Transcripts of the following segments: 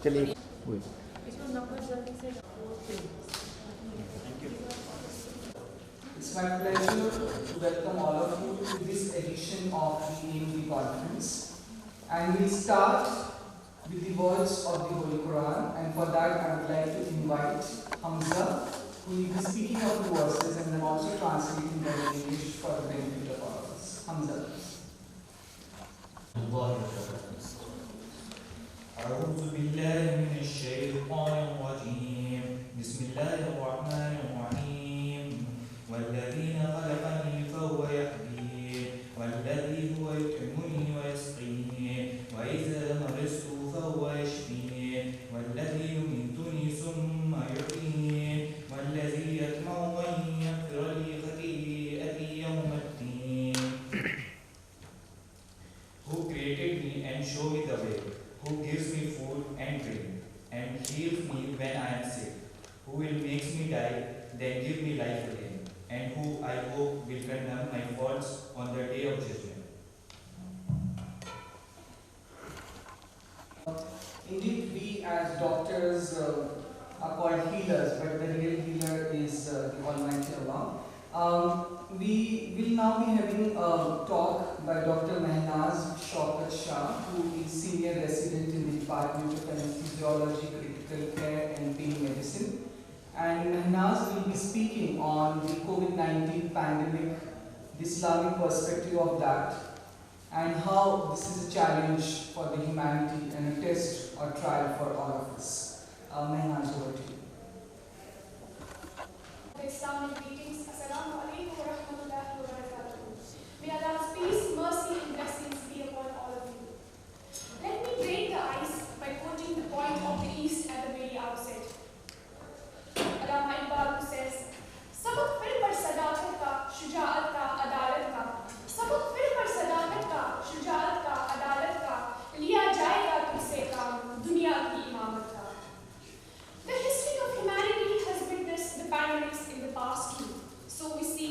चलिए It's my pleasure to welcome all of you to this edition of the AMD conference. And we'll start with the words of the Holy Quran. And for that, I would like to invite Hamza, who will be speaking of the verses and then also translating them in English for the benefit of all of us. Hamza. أعوذ بالله من الشيطان الرجيم بسم الله الرحمن الرحيم والذين خلقني فهو يهدين والذي هو يطعمني ويسقين وإذا مرضت فهو يشفين والذي يميتني ثم يحيين والذي يطمع أن يغفر لي خطيئتي يوم الدين. Who created me and showed me the way, who gives me food and drink, and heals me when I am sick, who will make me die, then give me life again, and who I hope will condemn my faults on the day of judgment. Indeed, we as doctors are called healers, but the real healer is the Almighty Allah. We will now be having a talk by Dr. Mahnaz Shah, who is senior resident in the Department of Anesthesiology, Critical Care and Pain Medicine. And Mahnaz will be speaking on the COVID-19 pandemic, the Islamic perspective of that, and how this is a challenge for the humanity and a test or trial for all of us. Mahnaz, over to you. Islamic greetings. Assalamu alaikum wa rahmatullahi wa barakatuh. May Allah's peace, mercy and blessings be upon all of you. Let me break the ice by quoting the point of the East at the very outset. Allama Iqbal says, Sabak fir par sadakat ka, shujaat ka, adalat ka. Sabak fir par sadakat ka, shujaat ka, adalat ka. Liya jayega tumse kam, duniya ki imamat ka. The history of humanity has witnessed the pandemics in the past too. So we see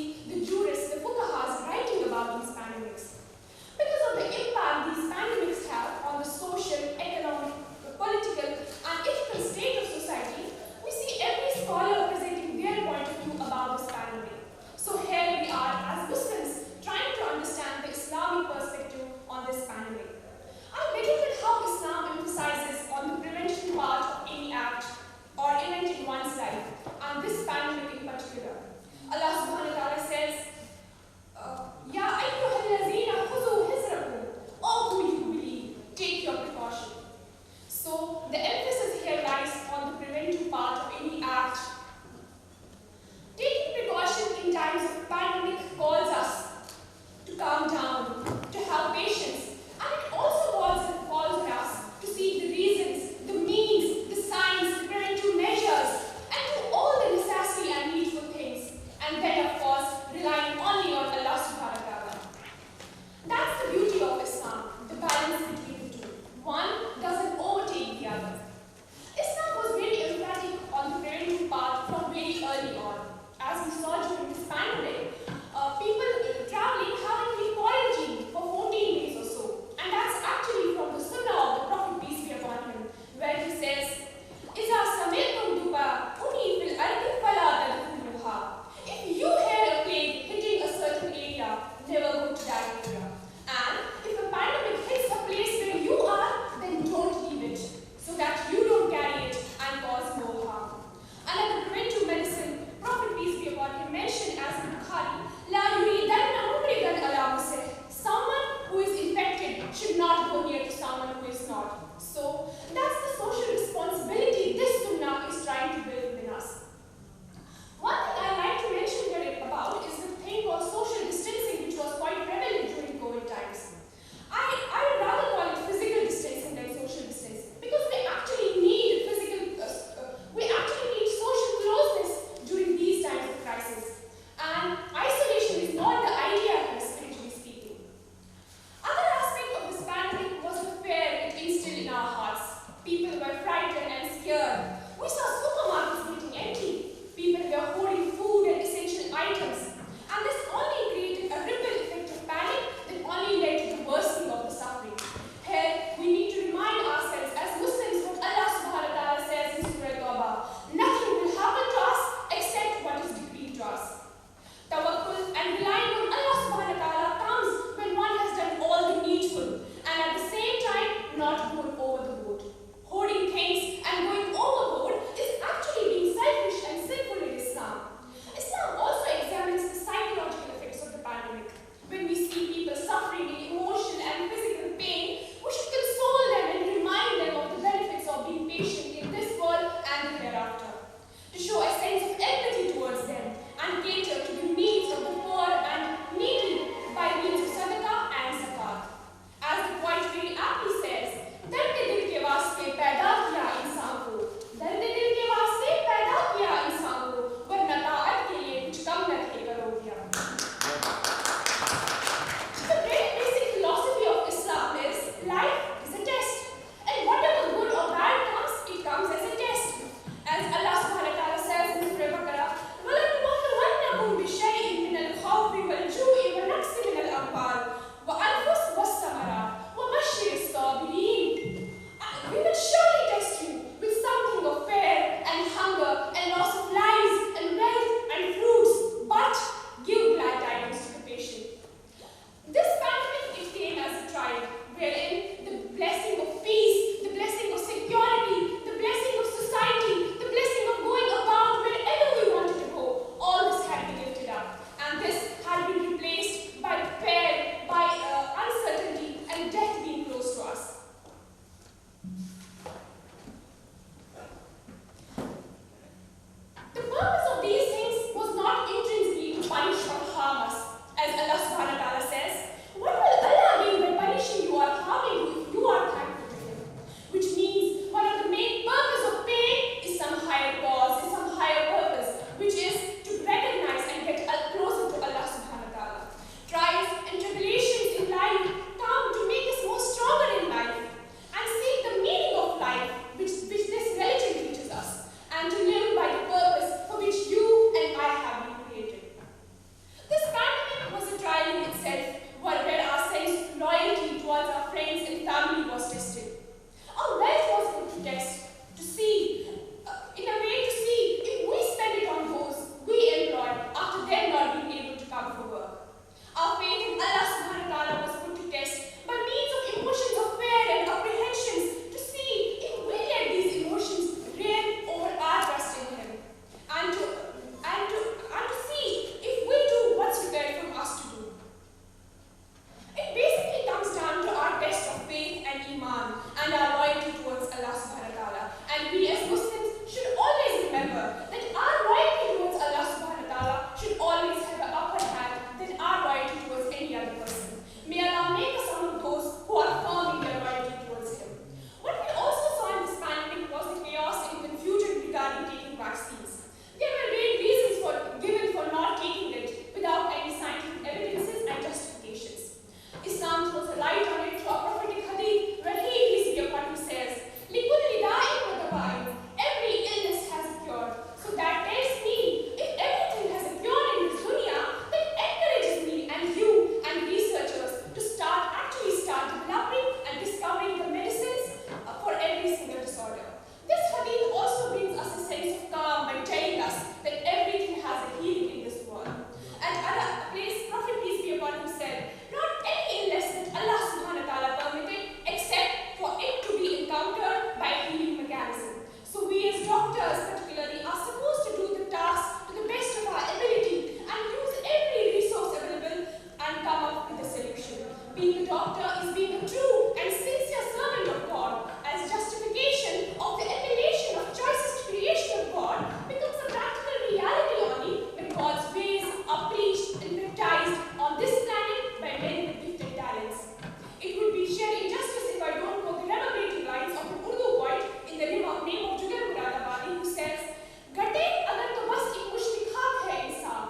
Being a doctor is being a true and sincere servant of God, as justification of the appellation of choicest creation of God becomes a practical reality only when God's ways are preached and baptized on this planet by men with gifted talents. It would be sheer injustice if I don't quote the reverberating lines of an Urdu poet in the name of Jugal Muradabadi who says, "Gate agar to bas ek mushti khak hai insaan,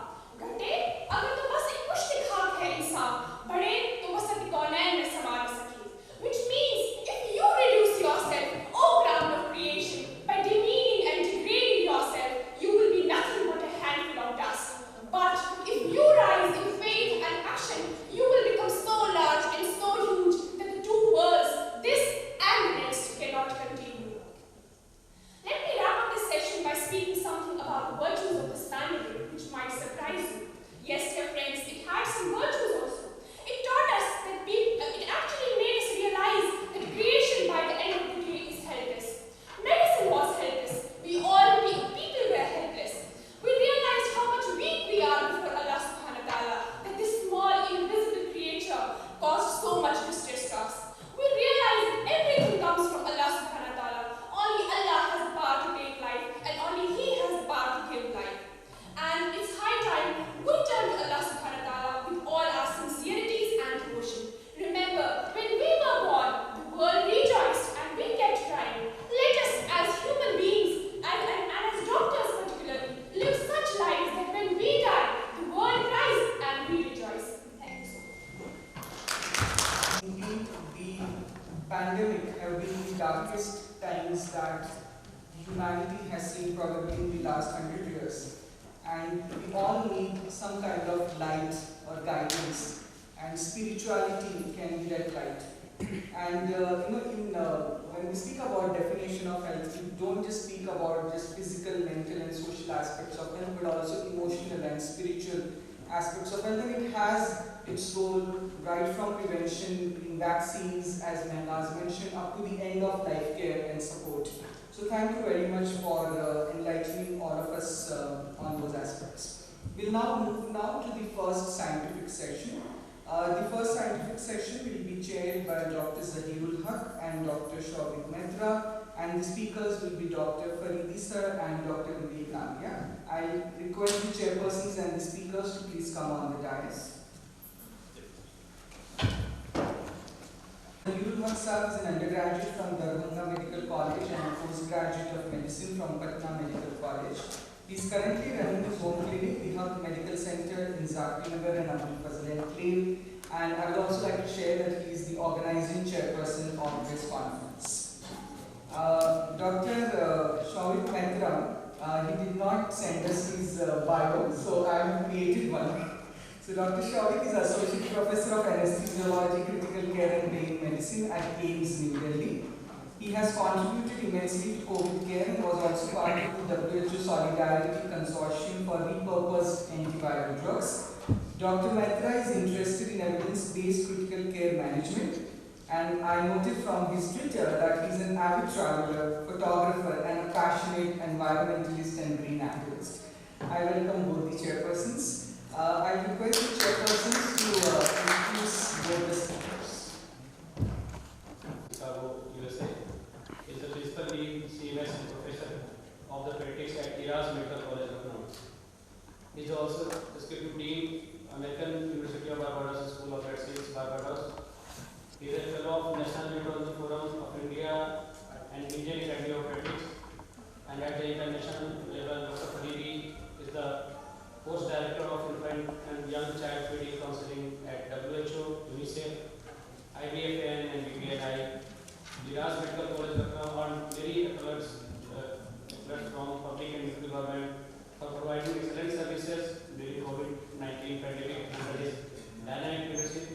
gate agar to bas ek mushti khak hai insaan, bade to wasat kaunain mein sama na sake." Which means, if you reduce yourself, O ground of creation, by demeaning and degrading yourself, you will be nothing but a handful of dust. But if you rise in faith and action, you will become so large and so huge that the two worlds, this and the next, cannot contain you. Let me wrap up this session by speaking something about the virtues of this family, which might surprise you. Yes, dear friends, it had some virtues also. It taught us that it actually made us realize that creation by the end of the day is helpless. Medicine was helpless. We people were helpless. We realized how much weak we are before Allah subhanahu wa ta'ala, that this small, invisible creature caused so much distress to us. We realized that everything comes from Allah subhanahu wa ta'ala. Only Allah has the power to take life, and only He has the power to give life. And it's high time we turn to Allah subhanahu wa ta'ala with all our sincerities and devotion. Remember, when we were born, the world rejoiced and we kept crying. Let us, as human beings, and as doctors particularly, live such lives that when we die, the world cries and we rejoice. Thank you so much. Indeed, the pandemic have been the darkest times that humanity has seen probably in the last 100 years. And we all need some kind of light or guidance, and spirituality can be that light. And when we speak about definition of health, we don't just speak about just physical, mental and social aspects of health, but also emotional and spiritual aspects of health. And it has its role right from prevention in vaccines, as Mahnaz mentioned, up to the end of life care and support. So thank you very much for enlightening all of us on those aspects. We'll now move to the first scientific session. The first scientific session will be chaired by Dr. Zahirul Haq and Dr. Shah, and the speakers will be Dr. Faridi sir and Dr. Vivek Nangia. I request the chairpersons and the speakers to please come on the dais. Zahirul Haq sir is an undergraduate from Darbhanga Medical College and a postgraduate of medicine from Patna Medical College. He is currently running his own clinic, the Haq Medical Center in Zakirnagar and Abdul Enclave. And I would also like to share that he is the organizing chairperson of this conference. Dr. Shaheen, he did not send us his bio, so I have created one. So Dr. Shaheen is Associate Professor of Anesthesiology, Critical Care and Pain Medicine at AIIMS, New Delhi. He has contributed immensely to COVID care and was also part of the WHO Solidarity Consortium for repurposed antiviral drugs. Dr. Mehta is interested in evidence-based critical care management, and I noted from his Twitter that he is an avid traveler, photographer, and a passionate environmentalist and green activist. I welcome both the chairpersons. I request the chairpersons to introduce both the speakers. USA is the principal dean, CMS and professor of the Pediatric at Iras Medical College of Lucknow. He is also executive dean, American University of Barbados School of Medicine, Barbados. He is a fellow of National Neurology Forum of India and Indian Academy of Pediatrics. And at the international level, Dr. Faridi is the post director of infant and young child feeding counseling at WHO, UNICEF, IBFN and BPNI. Iras Medical College of Lucknow earned very accolades from public and municipal government for providing excellent services during COVID-19 pandemic under his dynamic leadership.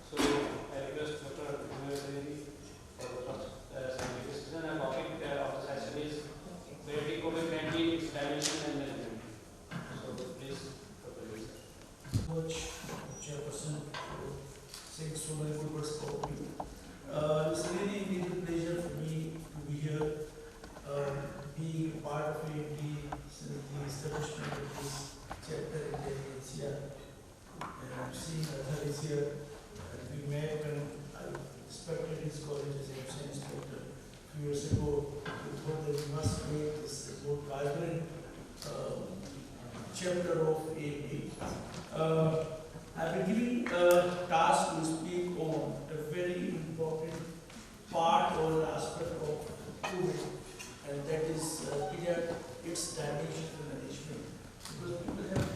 So I request Dr. Faridi for the first scientific discussion. And topic of the session is Pediatric COVID-19, its dimension and management. So please, Dr. Faridi. Coach, Chairperson, saying so many good words about me. It's really a pleasure for me to be here, being a part of AMD since the establishment of this chapter in the NCR. And I'm seeing others here, Vivek, and I inspected his college as a Hussain inspector a few years ago. We thought that we must make this more vibrant chapter of AMD. I've been given a task to speak on a very important part or aspect of COVID, and that is its dimension and management. Because people have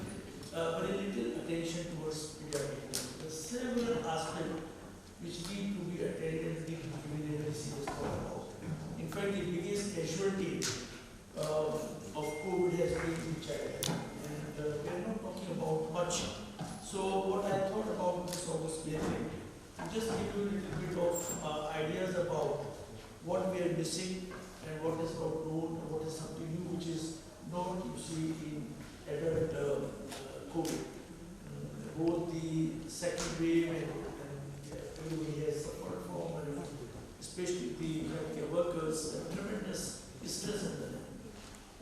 very little attention towards pediatric. There are several aspects which need to be attended and need to be given a very serious thought about. In fact, the biggest casualty of COVID has been in childhood, and we are not talking about much. So what I thought about this August meeting, just give you a little bit of ideas about what we are missing and what is not known, and what is something new which is not you see in adult COVID. Both the second wave and everybody has suffered from, and especially the healthcare workers, tremendous stress in them.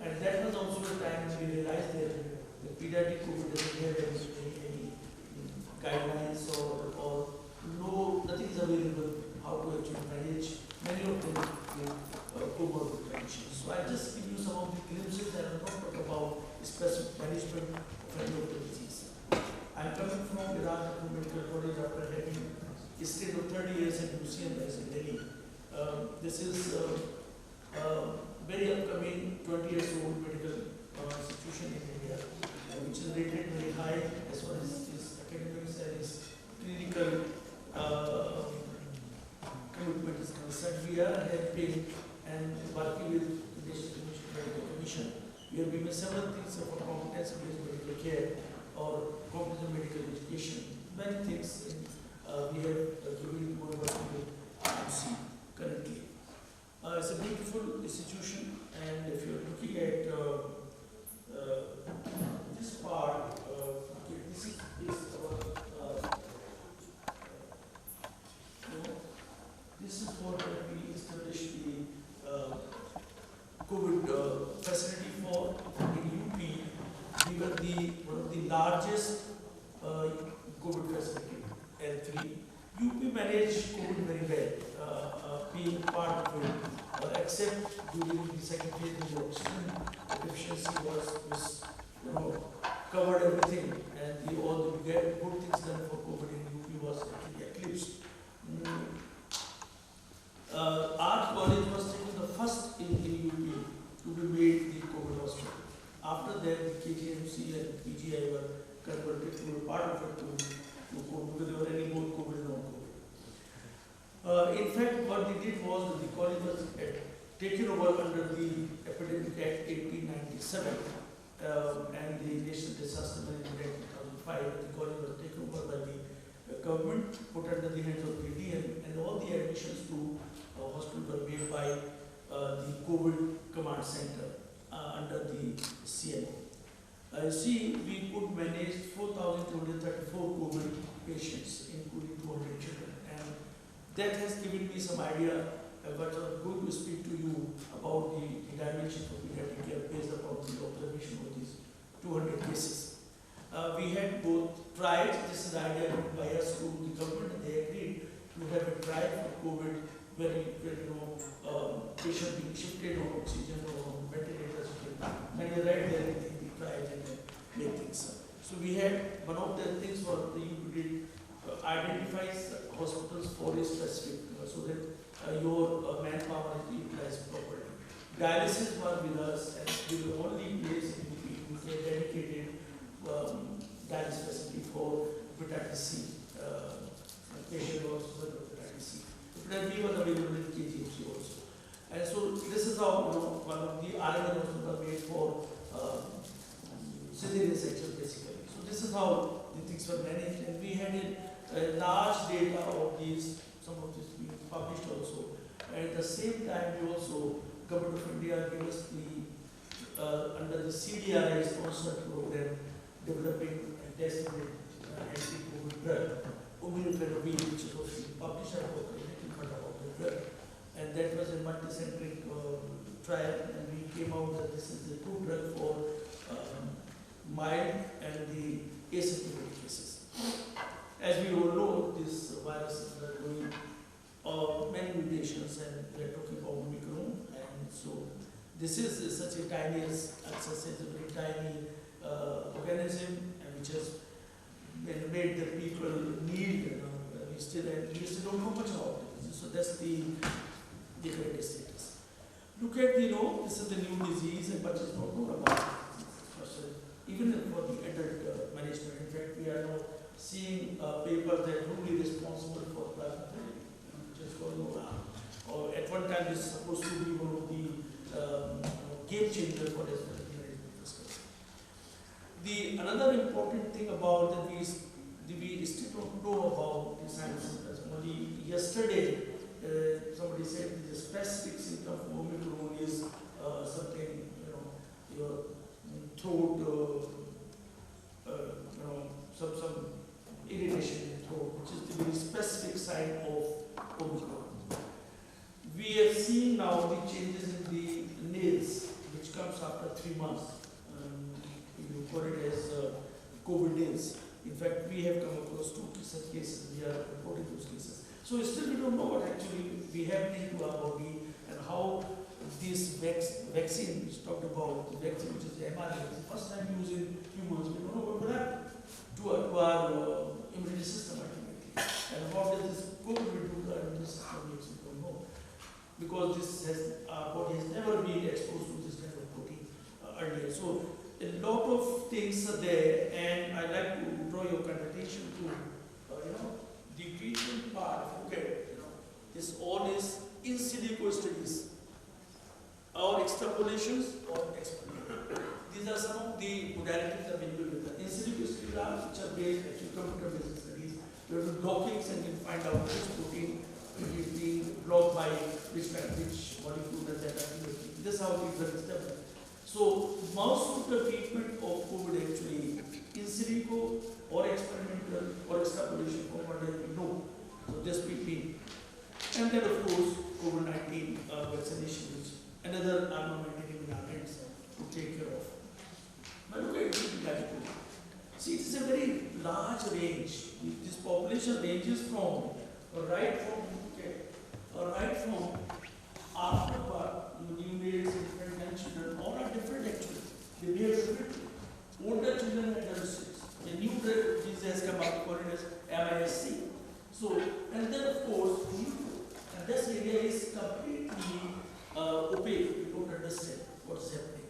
And that was also the time when we realized that the pediatric COVID doesn't have any guidelines or nothing is available how to actually manage many of them with comorbid conditions. So I just give you some of the glimpses and I'm not talking about specific management of any of the disease. I'm coming from Iran Medical College after having stayed for 30 years at UCM in Delhi. This is very upcoming 20 years old medical institution in India, which is rated very high as far as its academics and its clinical commitment is concerned. We are helping and working with the National Medical Commission. We are given several things of competence-based medical care or comprehensive medical education. Many things we have given more working with RMC currently. It's a beautiful institution, and if you're looking at this part, okay, this is our this is what we established the COVID facility for in UP. We were one of the largest COVID facility, L3. UP managed COVID very well, being part of it, except during the second phase when the oxygen deficiency was covered everything, and all the good things done for COVID in UP was actually eclipsed. Our college was taken the first in UP to be made the COVID hospital. After that, the KGMC and PGI were converted to a part of it to COVID because there were any more COVID and non-COVID. In fact, what they did was that the college was taken over under the Epidemic Act 1897 and the National Disaster Management Act 2005. The college was taken over by the government, put under the hands of PD, and all the admissions to hospital were made by the COVID command center under the CMO. You see, we could manage 4,234 COVID patients, including 200 children, and that has given me some idea. But I'm going to speak to you about the dimensions of pediatric care based upon the observation of these 200 cases. We had both tried, this is the idea by us to the government, and they agreed to have a trial for COVID where patient being shifted on oxygen or on ventilators. And you're right there, we tried and make things. So we had one of the things for the UPD identifies hospitals for a specific, so that your manpower is utilized properly. Dialysis was with us, and we were the only place in UP with a dedicated dialysis facility for hepatitis C. Patient was with hepatitis C. Hepatitis B was available in KGMC also. And so this is how one of the RMN was made for cesarean section basically. So this is how the things were managed, and we had a large data of these, some of this being published also. And at the same time, we also, Government of India gave us the, under the CDRI sponsored program, developing and testing the anti-COVID drug, Umilifenovir, which was published at about the drug. And that was a multicentric trial, and we came out that this is the good drug for mild and the asymptomatic cases. As we all know, this virus this is such a tiny, as such a very tiny organism, and which has made the people need, we still don't know much about it. So that's the current status. Look at, this is the new disease, and much is not known about it. Even for the adult management. In fact, we are now seeing papers that are really responsible for plasma therapy, just going around. Or at one time, this is supposed to be one of the game changer for this management. Another important thing about that we still don't know about the science. Only yesterday, somebody said the specific symptom for Omicron is something, your throat, some irritation in the throat, which is the very specific sign of Omicron. We have seen now the changes in the nails, which comes after 3 months. We call it as COVID nails. In fact, we have come across 2 such cases. We are reporting those cases. So still we don't know what actually we have into our body and how this vaccine which talked about, the vaccine which is the mRNA, the first time used in humans, we don't know what will happen to our immunity system ultimately. And what does this COVID will do to our immunity system, we don't know. Because our body has never been exposed to this kind of protein earlier. So a lot of things are there, and I'd like to draw your attention to, the treatment part. Okay, this all is in silico studies, or extrapolations or experiments. These are some of the modalities available with the in silico studies, which are based actually computer-based studies. You have to blockings and you find out which protein is being blocked by which molecule and that activity. This is how the drug is developed. So most of the treatment of COVID actually in silico or experimental or extrapolation from what we know. So this PP. And then of course COVID-19 vaccination, which another armamentarium in our hands to take care of. But look at it. See, it is a very large range. This population ranges from right from after birth, neonates, infant, and children, all are different actually. They behave differently. Older children and adolescents. A new disease has come up, called it as MISC. So, and then of course, and this area is completely opaque. We don't understand what's happening.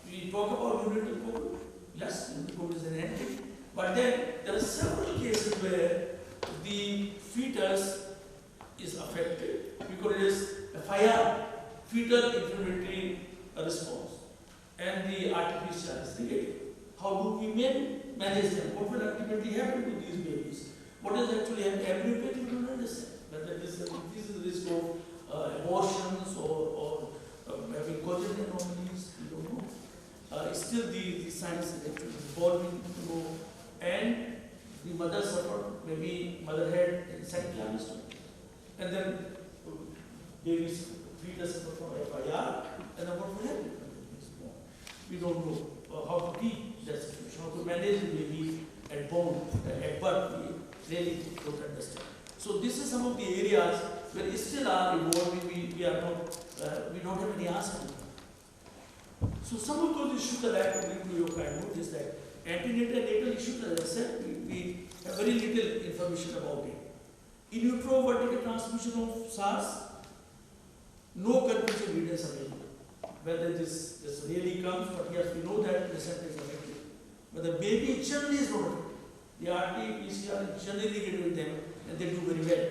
We talk about neonatal COVID. Yes, COVID is an ending. But then there are several cases where the fetus is affected because it is a FIR, fetal inflammatory response, and the RT-PCR is negative. How do we manage them? What will ultimately happen to these babies? What is actually happening? Every baby we don't understand. Whether this is the risk of abortions or having congenital anomalies, we don't know. Still the science is actually evolving to know, and the mother suffered, maybe mother had encephalitis, and then babies fetus suffer from FIR, and then what will happen when the baby is born? We don't know how to keep that situation, how to manage the baby at birth, we really don't understand. So this is some of the areas where we still are evolving, we don't have any answer to them. So some of those issues that I have to bring to your kind notice that antenatal and natal issues, as I said, we have very little information about it. In utero vertical transmission of SARS, no conclusive evidence available. Whether this really comes, but yes, we know that placenta is affected. But the baby generally is not affected. The RT-PCR is generally negative with them, and they do very well.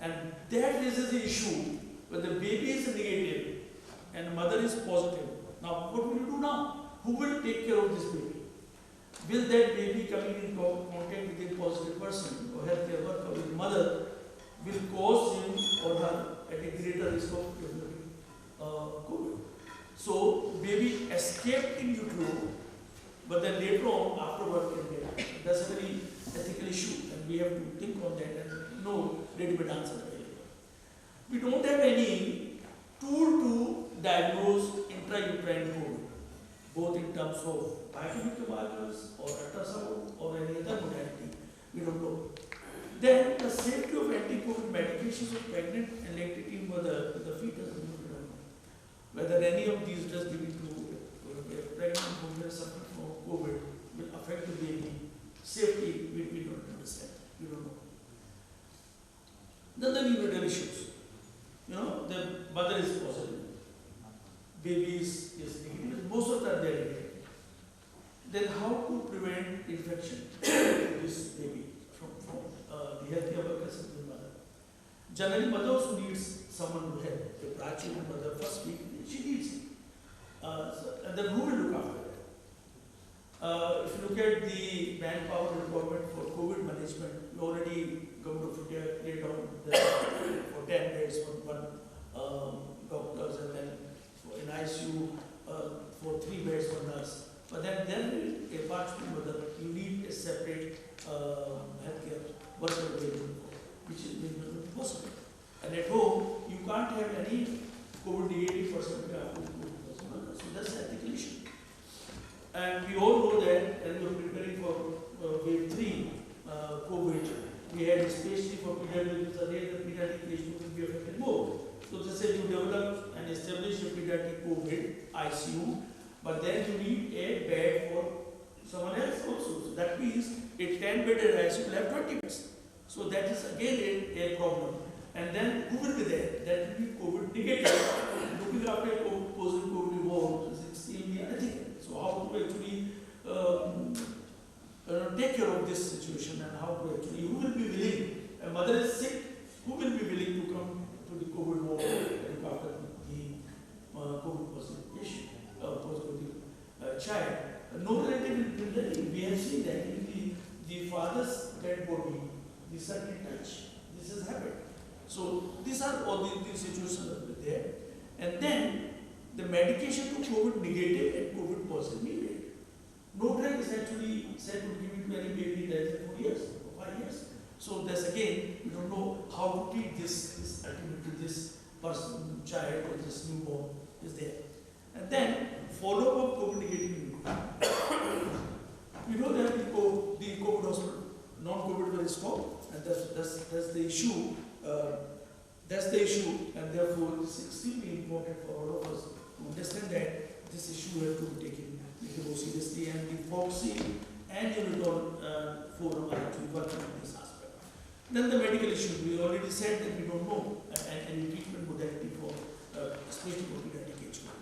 And that raises the issue where the baby is negative and the mother is positive. Now, what will you do now? Who will take care of this baby? Will that baby coming in contact with a positive person or healthcare worker with mother will cause him or her at a greater risk of developing COVID? So, baby escaped in utero, but then later on, afterward, can get. That's a very ethical issue, and we have to think on that and no ready-made answer available. We don't have any tool to diagnose intrauterine COVID, both in terms of biochemical markers or ultrasound or any other modality. We don't know. Then the safety of anti-COVID medications of pregnant and lactating mother with the fetus. whether any of these drugs given to a pregnant woman suffering from COVID will affect the baby safety, we don't understand. We don't know. Then the neonatal issues. You know, the mother is positive, baby is negative, most of them they are negative. Then how to prevent infection to this baby from the healthcare workers and the mother? Generally, mother also needs someone to help. The practical mother first week, she needs it. And then who will look after that? If you look at the manpower requirement for COVID management, we already Government of India laid down for 10 beds for one doctors, and then in ICU for 3 beds for nurse. But then apart from mother, you need a separate healthcare worker available, which is not possible. And at home, you can't have any COVID negative person. So that's an ethical issue. And we all know that as we are preparing for wave 3 COVID, we had especially for pediatric, the pediatric patient will be affected more. So they said you develop and establish a pediatric COVID ICU, but then you need a bed for someone else also. So that means a 10-bedded ICU will have 20 beds. So that is again a problem. And then who will be there? That will be COVID negative. Looking after a positive COVID ward is extremely unethical. So how to actually take care of this situation, and how to actually, who will be willing? A mother is sick, who will be willing to come to the COVID ward and look after the COVID positive patient, positive child? No relative will be ready. We have seen that in the father's dead body, the son in touch. This has happened. So these are all the situations that were there. And then the medication to COVID negative and COVID positive needed. No drug is actually said to give it to any baby less than 4 years or 5 years. So that's again, we don't know how to treat this ultimately this person, child, or this newborn is there. And then follow-up of COVID negative. We know that the COVID hospital, non-COVID will stop, and that's the issue. That's the issue, and therefore it's extremely important for all of us to understand that this issue has to be taken more seriously, and the FOXI and the Untitled forum are actually working on this aspect. Then the medical issue, we already said that we don't know any treatment modality for, especially for pediatric age group.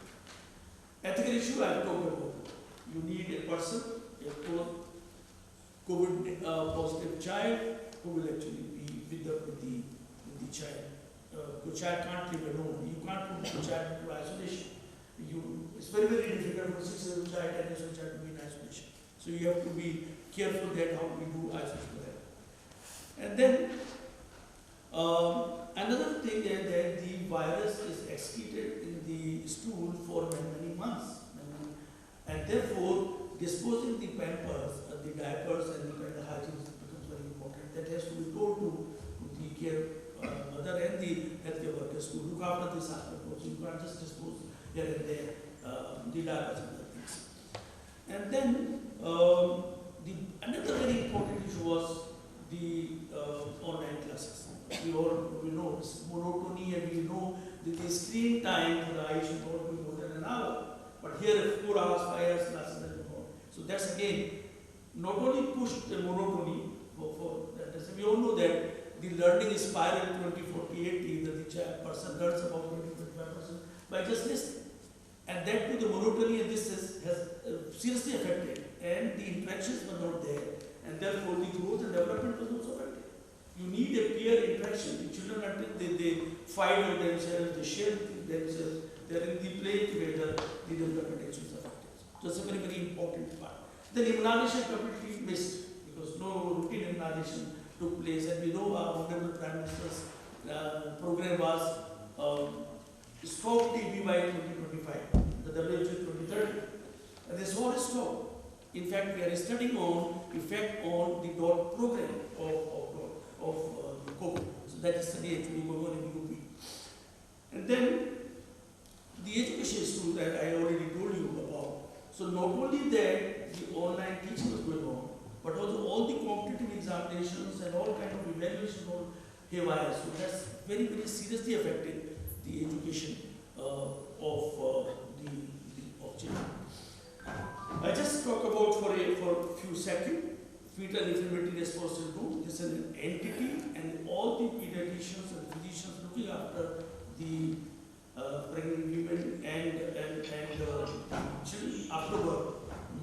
Ethical issue I have talked about. You need a person, a COVID positive child who will actually be with the child. The child can't live alone. You can't put the child into isolation. It's very, very difficult for a 6-year-old child, 10-year-old child to be in isolation. So you have to be careful that how we do isolation with them. And then another thing is that the virus is excreted in the stool for many, many months. And therefore, disposing the pampers, the diapers, and the kind of hygiene becomes very important. That has to be told to the care mother and the healthcare workers to look after this aspect also. You can't just dispose here and there the diapers and other things. And then another very important issue was the online classes. We know it's monotony, and we know that the screen time for the eye should not be more than an hour. But here 4 hours, 5 hours classes and more. So that's again not only pushed the monotony for that. We all know that the learning is spiral 20-40-80, that the person learns about 20-25% by just listening. And that to the monotony, and this has seriously affected, and the interactions were not there, and therefore the growth and development was also affected. You need a peer interaction. The children, until they fight with themselves, they share with themselves, they are in the play together, the development actually is affected. So it's a very, very important part. Then immunization completely missed, because no routine immunization took place, and we know our Honorable Prime Minister's program was stop TB by 2025, the WHO 2030. And this war is stopped. In fact, we are studying on effect on the DOT program of COVID. So that is study actually going on in UP. And then the education issue that I already told you about. So not only that the online teaching was going on, but also all the competitive examinations and all kind of evaluation on haywire. So that's very, very seriously affected the education of children. I just talk about for a few seconds. Fetal inflammatory response syndrome. This is an entity, and all the pediatricians and physicians looking after the pregnant women and children afterward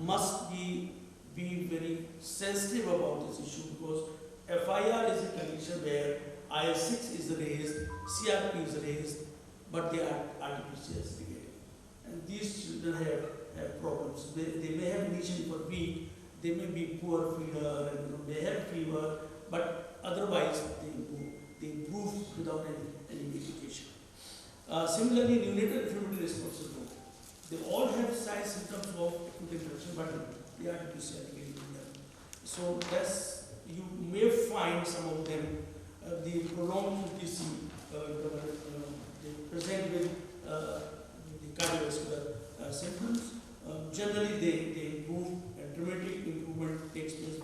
must be very sensitive about this issue, because FIR is a condition where IL-6 is raised, CRP is raised, but they are artificially aspirated. And these children have problems. They may have lesion for week, they may be poor feeder, and may have fever, but otherwise they improve without any medication. Similarly, neonatal inflammatory response syndrome. They all have signs symptoms of acute infection, but they are artificially them. So that's, you may find some of them the prolonged QTC, they present with the cardiovascular symptoms. Generally, they improve, and dramatic improvement takes place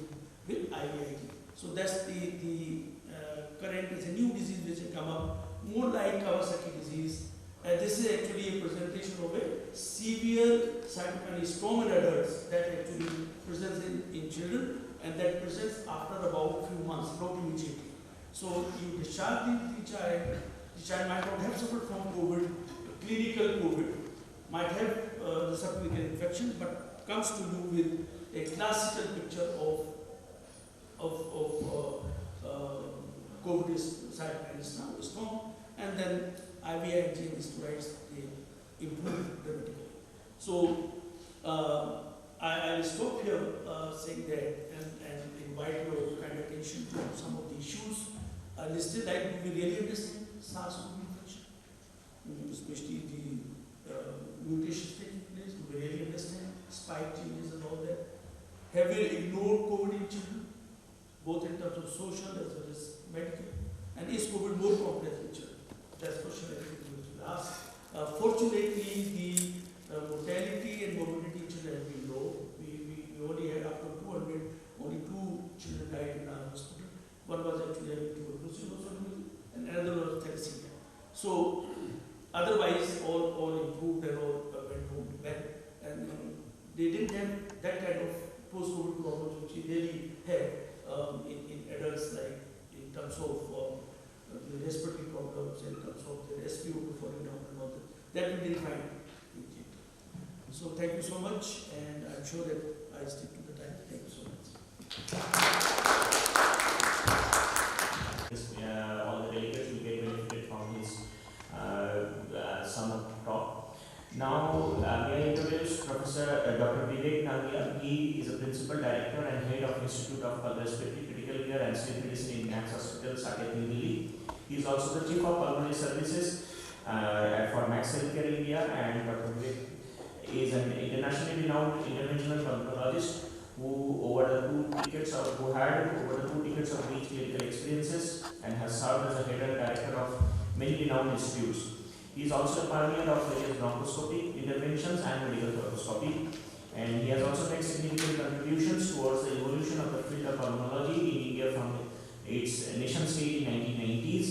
with IVIG. So that's the current, is a new disease which has come up, more like Kawasaki disease. This is actually a presentation of a severe cytokine storm in adults that actually presents in children, and that presents after about a few months, not immediately. So you discharge the child might not have suffered from COVID, clinical COVID, might have the subclinical infection, but comes to you with a classical picture of COVID cytokine storm, and then IVIG and steroids, they improve dramatically. So I will stop here saying that and invite your kind attention to some of the issues listed. Like, do we really understand SARS-CoV infection? Especially the mutations taking place, do we really understand spike changes and all that? Have we ignored COVID in children, both in terms of social as well as medical? And is COVID more complex in children? That's the question I think we will ask. Fortunately, the mortality and morbidity in children has been low. We only had up to 200, only 2 children died in our hospital. One was actually having tuberculosis, and another was thalassemia. So otherwise, all improved and all went home to bed. And they didn't have that kind of post-COVID problems which we really had in adults, like in terms of the respiratory problems, in terms of the SpO2 falling down and all that. That we didn't find in children. So thank you so much, and I'm sure that I stick to the time. Thank you so much. All the delegates will get benefited from his sum talk. Now, may I introduce Professor Dr. Vivek Nangia. He is a Principal Director and Head of Institute of Respiratory Critical Care and Sleep Medicine in Max Hospital, Saket, New Delhi. He is also the Chief of Pulmonary Services for Max Healthcare India, and Dr. Vivek is an internationally renowned interventional pulmonologist who had over the 2 decades of rich clinical experiences and has served as a head and director of many renowned institutes. He is also a pioneer of various bronchoscopy interventions and medical thoracoscopy, and he has also made significant contributions towards the evolution of the field of pulmonology in India from its nation state in 1990s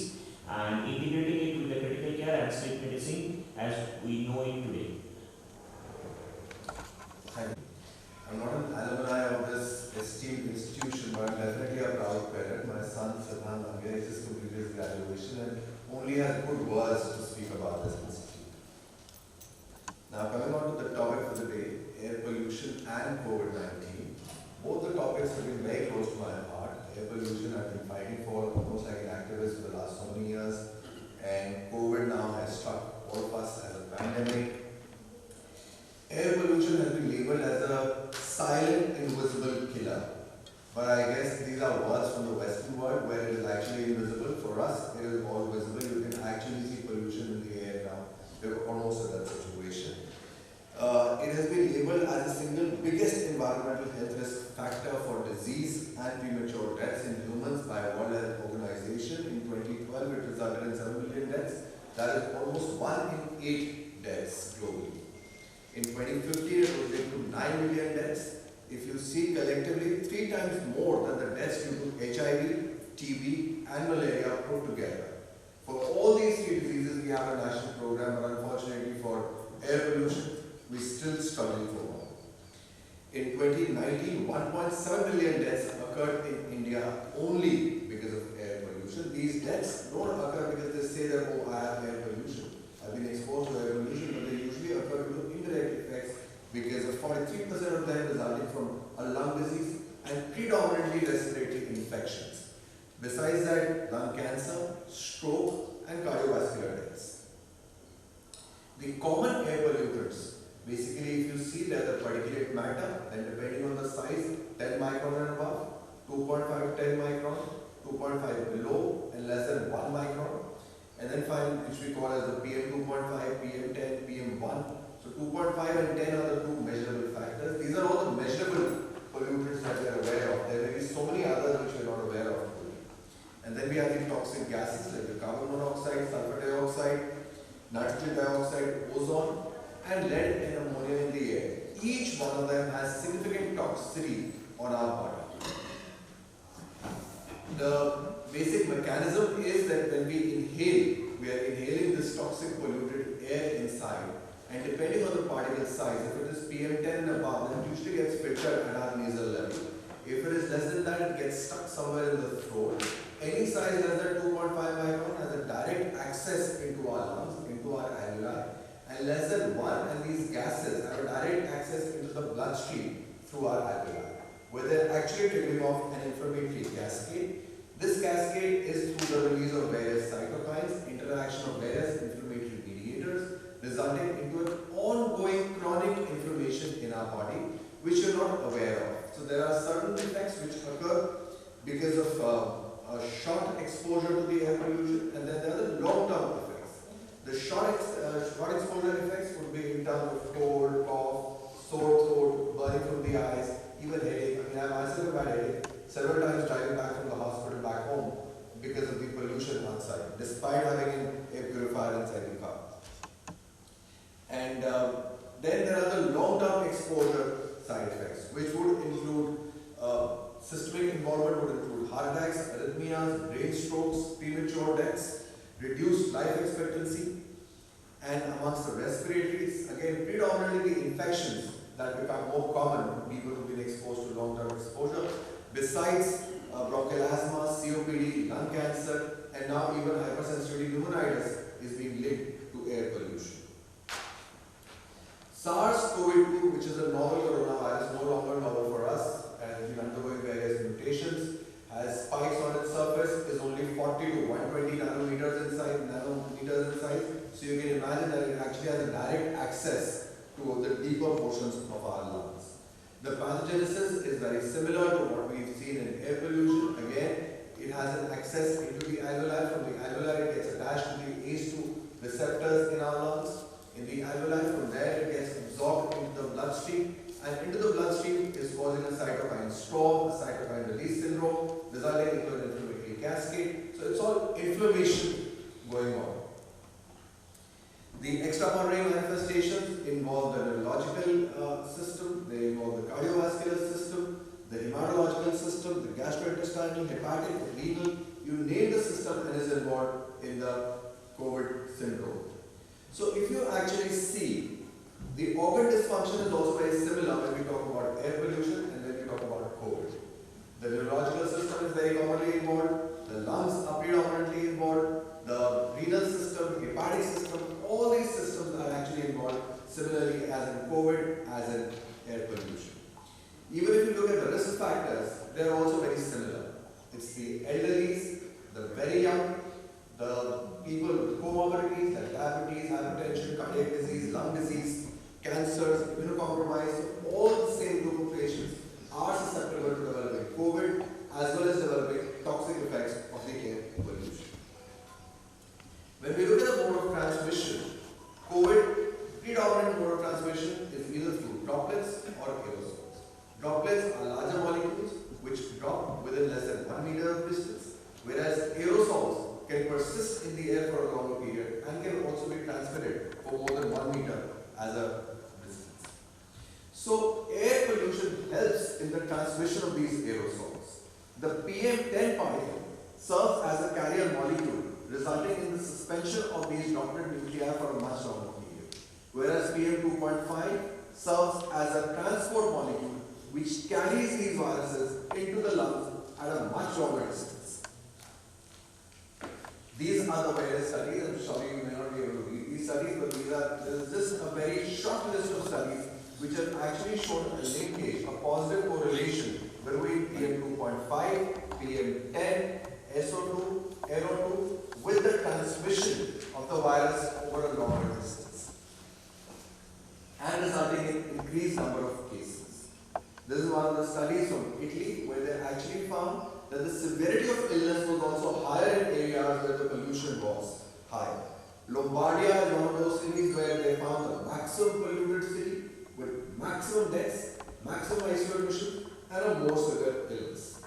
and integrating it with the critical care and sleep medicine as we know it today. I'm not an alumni of this esteemed institution, but I'm definitely a proud parent. My son, Nangia, has just completed his graduation and only has good words to speak about this institute. Now, coming on to the topic for the day, air pollution and COVID-19. Both the topics have been very close to my heart. Air pollution I've been fighting for almost like an activist for the last so many years, and COVID now has struck all of us as a pandemic. Air pollution has been labeled as a silent, invisible killer. But I guess these are words from the Western world where it is actually invisible. For us, it is all visible. You can actually see pollution in the air now. We're almost in that situation. It has been labeled as the single biggest environmental health risk factor for disease and premature deaths in humans by World Health Organization. In 2012, it resulted in 7 million deaths. That is almost 1 in 8 deaths globally. In 2015, it was linked to 9 million deaths. If you see collectively, 3 times more than the deaths due to HIV, TB, and malaria put together. For all these three diseases, we have a national program, but unfortunately for air pollution, we still struggling for one. In 2019, 1.7 million deaths occurred in India only because of air pollution. These deaths don't occur because they say that, oh, I have air pollution. I've been exposed to air pollution, but they usually occur due to indirect effects because of 43% of them resulting from a lung disease and predominantly respiratory infections. Besides that, lung cancer, stroke, and cardiovascular deaths. The common air pollutants, basically if you see that the particulate matter, then depending on the size, 10 micron and above, 2.5 to 10 micron, 2.5 below and less than 1 micron, and then finally which we call as the PM 2.5, PM 10, PM 1. So 2.5 and 10 are the two measurable factors. These are all the measurable pollutants that we are aware of. There may be so many others which we are not aware of. And then we have the toxic gases like the carbon monoxide, sulfur dioxide, nitrogen dioxide, ozone, and lead and ammonia in the air. Each one of them has significant toxicity on our body. The basic mechanism is that when we inhale, we are inhaling this toxic polluted air inside, and depending on the particle size, if it is PM10 and above, then it usually gets filtered at our nasal level. If it is less than that, it gets stuck somewhere in the throat. Any size less than 2.5 micron has a direct access into our lungs, into our alveoli, and less than 1, and these gases have a direct access into the bloodstream through our alveoli, where they are actually triggering off an inflammatory cascade. This cascade is through the release of various cytokines, interaction of various inflammatory mediators, resulting into an ongoing chronic inflammation in our body, which you're not aware of. So there are certain effects which occur because of a short exposure to the air pollution, and then there are the long-term effects. The short exposure effects would be in terms of cold, cough, sore throat, burning from the eyes, even headache. I mean, I myself have had headache several times driving back from the hospital back home because of the pollution outside, despite having an air purifier inside the car. And then there are the long-term exposure side effects, which would include systemic involvement, would include heart attacks, arrhythmias, brain strokes, premature deaths, reduced life expectancy, and amongst the respiratories, again, predominantly the infections that become more common in people who've been exposed to long-term exposure, besides bronchial asthma, COPD, lung cancer, and now even hypersensitivity pneumonitis is being linked to air pollution. SARS-CoV-2, which is a novel coronavirus, no longer novel for us, and has been undergoing various mutations, has spikes on its surface, is only 40 to 120 nanometers in size. So you can imagine that it actually has a direct access to the deeper portions of our lungs. The pathogenesis is very similar to what we've seen in air pollution. Again, it has an access into the alveoli. From the alveoli, it gets attached to the ACE2 receptors in our lungs. In the alveoli, from there, it gets absorbed into the bloodstream, and into the bloodstream is causing a cytokine storm, a cytokine release syndrome, resulting into an inflammatory cascade. So it's all inflammation going on. The extrapulmonary manifestations involve the neurological system, they involve the cardiovascular system, the hematological system, the gastrointestinal, hepatic, renal, you name the system and is involved in the COVID syndrome. So if you actually see, the organ dysfunction is also very similar when we talk about air pollution and when we talk about COVID. The neurological system is very commonly involved, the lungs are predominantly involved, the renal system, the hepatic system, all these systems are actually involved similarly as in COVID, as in air pollution. Even if you look at the risk factors, they are also very similar. It's the elderlies, the very young, the people with comorbidities like diabetes, hypertension, cardiac disease, lung disease, cancers, immunocompromised, all the same group of patients are susceptible to developing COVID as well as developing toxic effects of the air pollution. When we look at the mode of transmission, COVID, predominant mode of transmission is either through droplets or aerosols. Droplets are larger molecules which drop within less than 1 meter of distance, whereas aerosols can persist in the air for a longer period and can also be transmitted for more than 1 meter as a distance. So air pollution helps in the transmission of these aerosols. The PM10 particle serves as a carrier molecule resulting in the suspension of these droplet nuclei for a much longer period. Whereas PM2.5 serves as a transport molecule which carries these viruses into the lungs at a much longer distance. These are the various studies. I'm sorry you may not be able to read these studies, but there is just a very short list of studies which have actually shown a linkage, a positive correlation between PM2.5, PM10, SO2, NO2 with the transmission of the virus over a longer distance and resulting in increased number of cases. This is one of the studies from Italy where they actually found that the severity of illness was also higher in areas where the pollution was high. Lombardia is one of those cities where they found the maximum polluted city with maximum deaths, maximum ICU admission, and a more severe illness.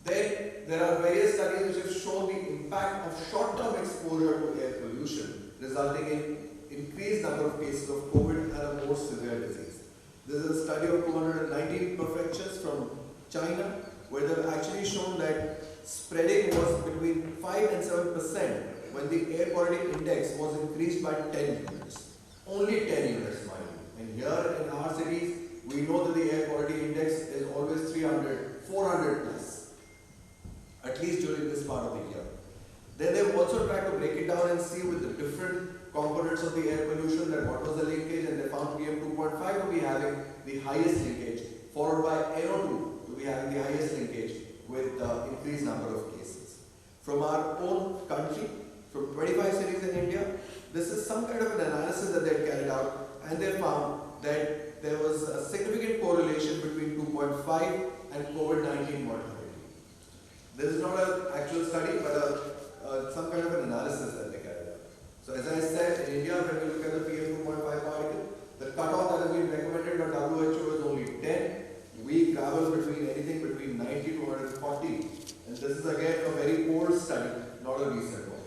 Then there are various studies which have shown the impact of short-term exposure to air pollution, resulting in increased number of cases of COVID and a more severe disease. This is a study of 219 prefectures from China, where they have actually shown that spreading was between 5 and 7% when the air quality index was increased by 10 units. Only 10 units, mind you. And here in our cities, we know that the air quality index is always 300, 400 plus, at least during this part of the year. Then they've also tried to break it down and see with the different components of the air pollution that what was the linkage, and they found PM2.5 to be having the highest linkage, followed by NO2 to be having the highest linkage with increased number of cases. From our own country, from 25 cities in India, this is some kind of an analysis that they carried out, and they found that there was a significant correlation between 2.5 and COVID-19 mortality. This is not an actual study, but some kind of an analysis that they carried out. So as I said, in India, when we look at the PM2.5 particle, the cutoff that has been recommended by WHO is only 10. We travel between anything between 90 to 140. And this is again a very old study, not a recent one.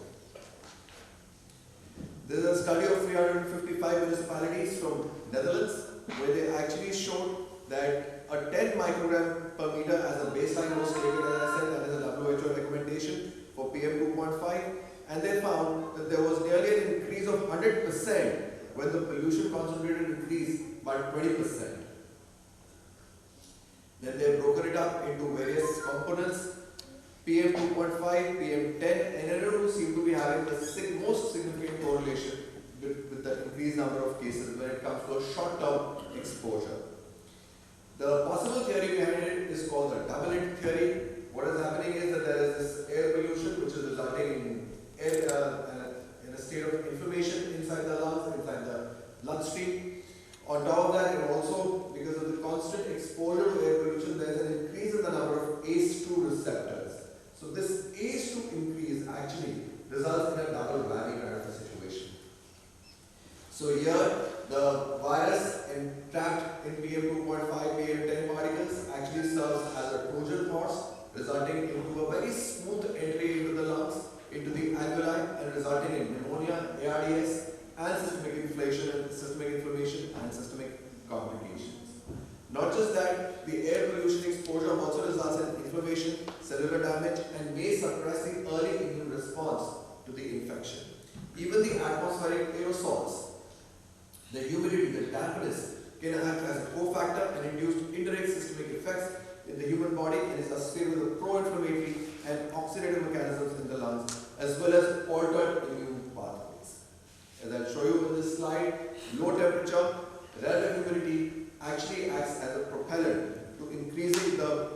There is a study of 355 municipalities from Netherlands, where they actually showed that a 10 microgram per meter as a baseline was taken, as I said, that is a WHO recommendation for PM2.5, and they found that there was nearly an increase of 100% when the pollution concentrated increased by 20%. Then they have broken it up into various components. PM2.5, PM10, and NO2 seem to be having the most significant correlation with the increased number of cases when it comes to a short-term exposure. The possible theory behind it is called the double hit theory. What is happening is that there is this air pollution which is resulting in a state of inflammation inside the lungs, inside the bloodstream. On top of that, and also because of the constant exposure to air pollution, there is an increase in the number of ACE2 receptors. So this ACE2 increase actually results in a double whammy kind of a situation. So here, the virus trapped in PM2.5, PM10 particles actually serves as a Trojan horse, resulting into a very smooth entry into the lungs, into the alveoli, and resulting in pneumonia, ARDS, and systemic inflammation, and systemic complications. Not just that, the air pollution exposure also results in inflammation, cellular damage, and may suppress the early immune response to the infection. Even the atmospheric aerosols, the humidity, the dampness, can act as a cofactor and induce indirect systemic effects in the human body and is associated with pro-inflammatory and oxidative mechanisms in the lungs, as well as altered immune pathways. As I'll show you in this slide, low temperature, relative humidity actually acts as a propellant to increasing the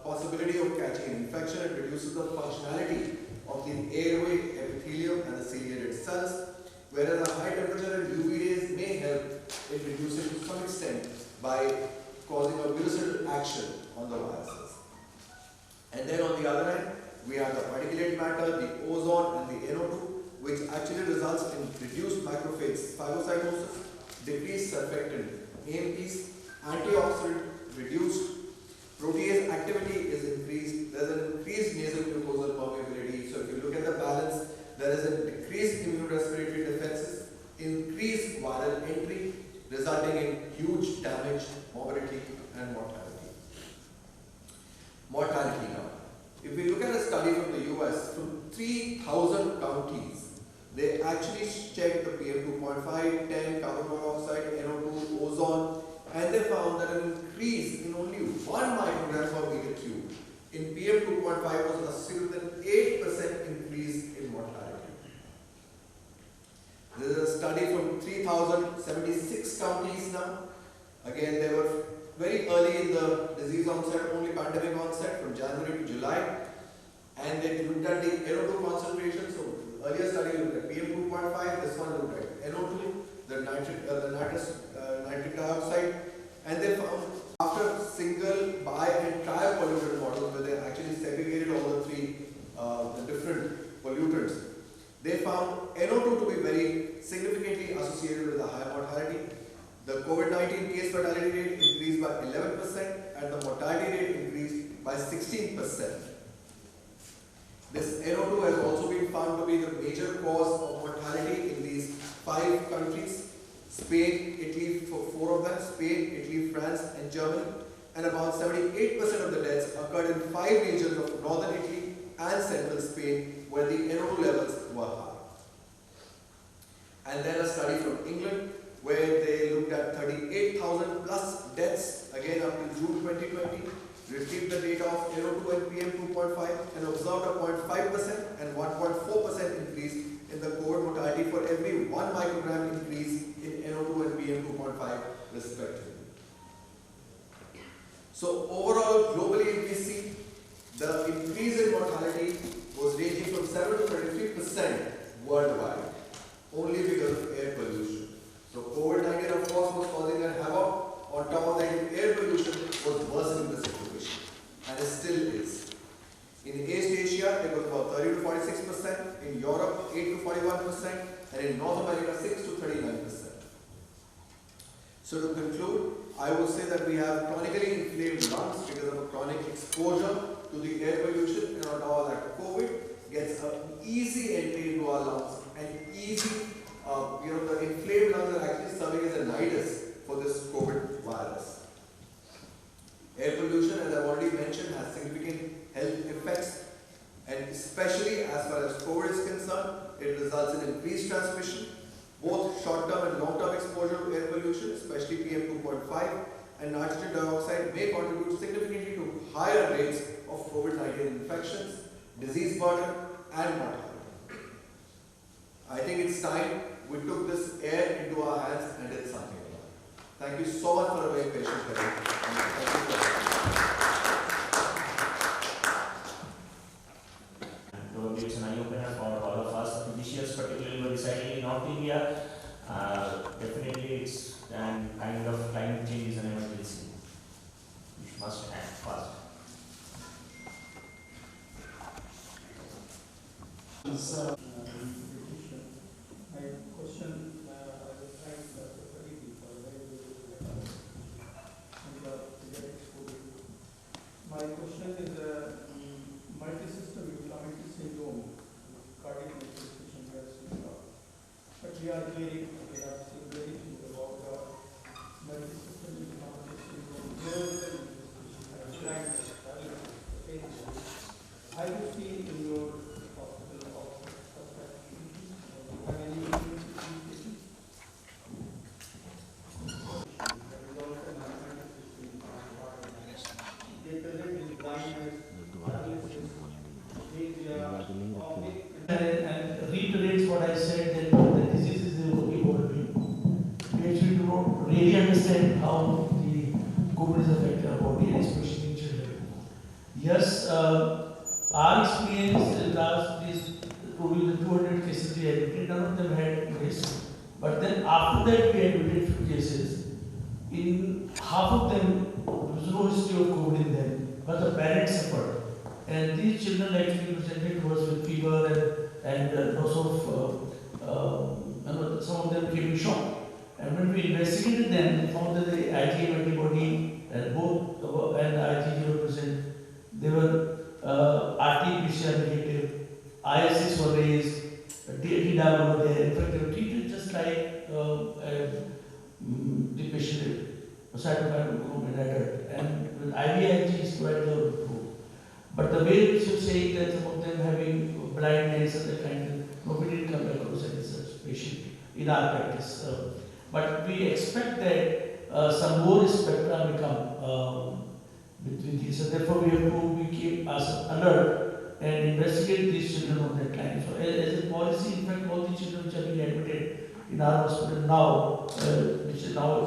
possibility of catching an infection and reduces the functionality of the airway epithelium and the ciliated cells, whereas a high temperature and UV rays may help in reducing to some extent by causing a virucidal action on the viruses. And then on the other hand, we have the particulate matter, the ozone, and the NO2, which actually results in reduced macrophage phagocytosis, decreased surfactant AMPs, antioxidant reduced, protease activity is increased, there is an increased nasal mucosal permeability. So if you look at the balance, there is a decreased immune respiratory defenses, increased viral entry, resulting in huge damage, morbidity, and mortality. Mortality now. If we look at a study from the US, 3,000 counties. They actually checked the PM2.5, 10, carbon monoxide, NO2, ozone, and they found that an increase in only 1 microgram per meter cube in PM2.5 was associated with an 8% increase in mortality. There is a study from 3,076 counties now. Again, they were very early in the disease onset, only pandemic onset from January to July. And they looked at the NO2 concentration. So, earlier study looked at PM2.5, this one looked at NO2, the nitric dioxide. And they found after single, bi and tri-polluted models where they actually segregated all the three the different pollutants, they found NO2 to be very significantly associated with a high mortality. The COVID-19 case fatality rate increased by 11% and the mortality rate increased by 16%. This NO2 has also been found to be the major cause of mortality in these 5 countries: Spain, Italy, 4 of them, Spain, Italy, France and Germany. And about 78% of the deaths occurred in 5 regions of northern Italy and central Spain where the NO2 levels were high. And then a study from England where they looked at 38,000 plus deaths, again up to June 2020, retrieved the data of NO2 and PM2.5 and observed a 0.5% and 1.4% increase in the COVID mortality for every 1 microgram increase in NO2 and PM2.5 respectively. So overall, globally we see the increase in mortality was ranging from 7 to 33% worldwide, only because of air pollution. So COVID-19 of course was causing a havoc. On top of that, air pollution was worsening the situation, and it still is. In East Asia, it was about 30 to 46%, in Europe 8 to 41%, and in North America 6 to 39%. So to conclude, I would say that we have chronically inflamed lungs because of a chronic exposure to the air pollution, and on top of that, COVID gets an easy entry into our lungs, and easy, the inflamed lungs are actually serving as a nidus for this COVID virus. Air pollution, as I've already mentioned, has significant health effects, and especially as far as COVID is concerned, it results in increased transmission. Both short-term and long-term exposure to air pollution, especially PM2.5 and nitrogen dioxide, may contribute significantly to higher rates of COVID-19 infections, disease burden, and mortality. I think it's time we took this air into our hands and did something about it. Thank you so much for a very patient hearing. Probably it's an eye-opener for all of us, physicians, particularly residing in North India. Definitely it's kind of climate change is an emergency. We must act fast. My question, I was trying to Faridi for a very good My question is multi-system inflammatory syndrome, cardiac manifestation we have seen about. But we are hearing, we have seen very few about the multi-system inflammatory syndrome, neurological manifestation, I will see in your hospital of such activities. Have any patients? They present with blindness, paralysis, and reiterates what I said that the disease is evolving. We actually do not really understand how the COVID is affecting our body, especially in children. Yes, our experience in last is probably the 200 cases we admitted, none of them had this. But then after that we admitted few cases. In half of them, there was no history of COVID in them, but the parents suffered. And these children actually presented to us with fever and loss of, some of them came in shock. And when we investigated them, we found that the IgM antibody and both and Ig0%, they were RT-PCR negative, IS6 were raised, DDAM were there. In fact, they were treated just like the patient cytokine adult, and with IVIG is quite low. But the way which you say that some of them having blindness and the kind of, no, we didn't come across any such patient in our practice. But we expect that some more spectra may come with this. So therefore we have to keep us alert and investigate these children on that time. So as a policy, in fact, all the children which are being admitted in our hospital now, which is now a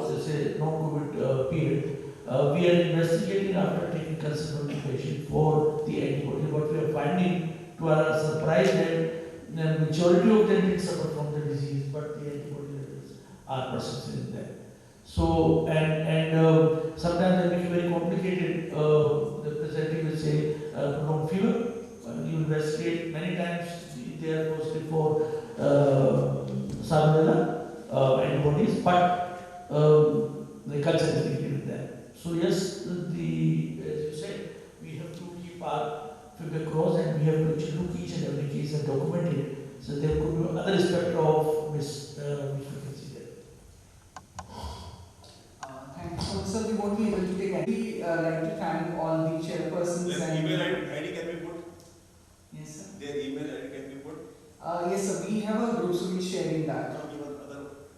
non-COVID period, we are investigating after taking consent from the patient for the antibody. What we are finding, to our surprise, that the majority of them did suffer from the disease, but the antibody levels are persistent in that. So, and sometimes they become very complicated. The presenting will say prolonged fever. You investigate many times, they are positive for salmonella antibodies, but the culture is negative with that. So yes, as you said, we have to keep our finger crossed and we have to actually look each and every case and document it. So there could be other aspect of which we can see there. Thanks. So, sir, we won't be able to take any. We like to thank all the chairpersons and. Email ID can be put? Yes, sir. Their email ID can be put? Yes, sir. We have a group, so we'll sharing that. No, even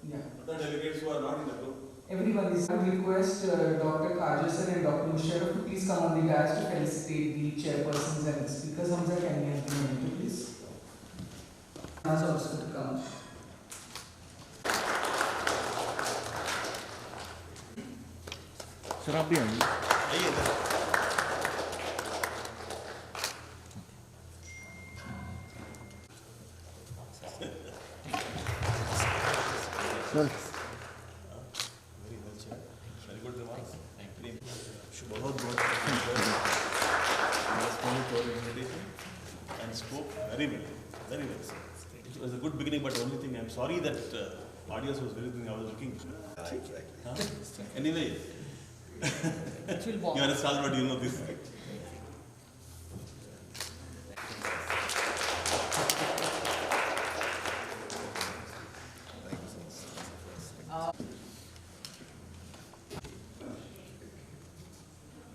Yeah. other delegates who are not in the group. Everyone is. I request Dr. Kajal sir and Dr. Musharraf to please come on the dais to felicitate the chairpersons and speakers. Hamza, can we have the monitor, please? Mahnaz also to come. Sir आप भी आइए sir Very well, sir. Very good remarks. Thank you. बहुत responded to our invitation and spoke very well. Very well, sir. It was a good beginning, but the only thing I'm sorry that audience was very thing I was looking for. Huh? Anyway, you are a stalwart, you know this.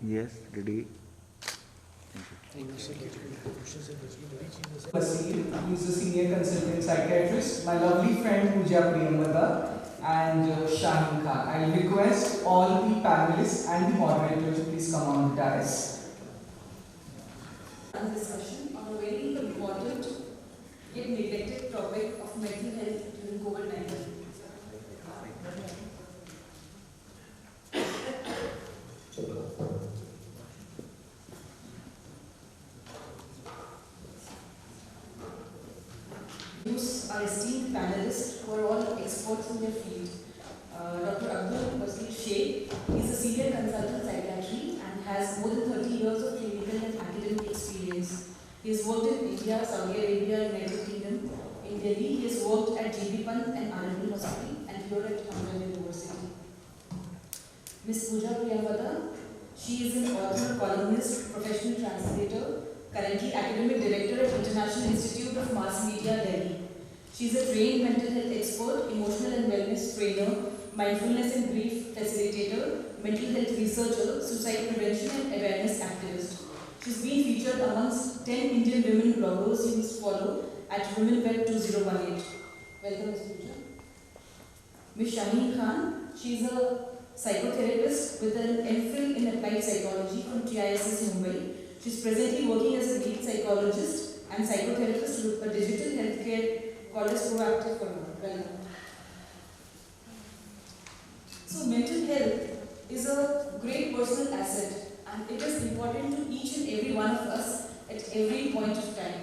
Yes, ready. Basir, who is a senior consultant psychiatrist, my lovely friend Pooja, Priyamvada, and Shaheen. I request all the panelists and the moderators to please come on the dais. Discussion on a very important yet neglected topic of mental health during COVID-19. Our esteemed panelists who are all experts in their field. Dr. Abdul, Basir, Sheikh is a senior consultant psychiatry and has more than 30 years of clinical and academic experience. He has worked in India, Saudi Arabia, United Kingdom. In Delhi, he has worked at JB Pant and R&D Hospital and here at Untitled University. Ms. Pooja Priyamvada, she is an author, columnist, professional translator, currently academic director at International Institute of Mass Media, Delhi. She is a trained mental health expert, emotional and wellness trainer, mindfulness and grief facilitator, mental health researcher, suicide prevention and awareness activist. She's been featured amongst 10 Indian women bloggers you must follow at WomenWeb 2018. Welcome, Ms. Pooja. Ms. Shaheen, she is a psychotherapist with an MPhil in applied psychology from TISS Mumbai. She is presently working as a lead psychologist and psychotherapist with a digital healthcare called as Proactive for Now. Welcome. So mental health is a great personal asset and it is important to each and every one of us at every point of time.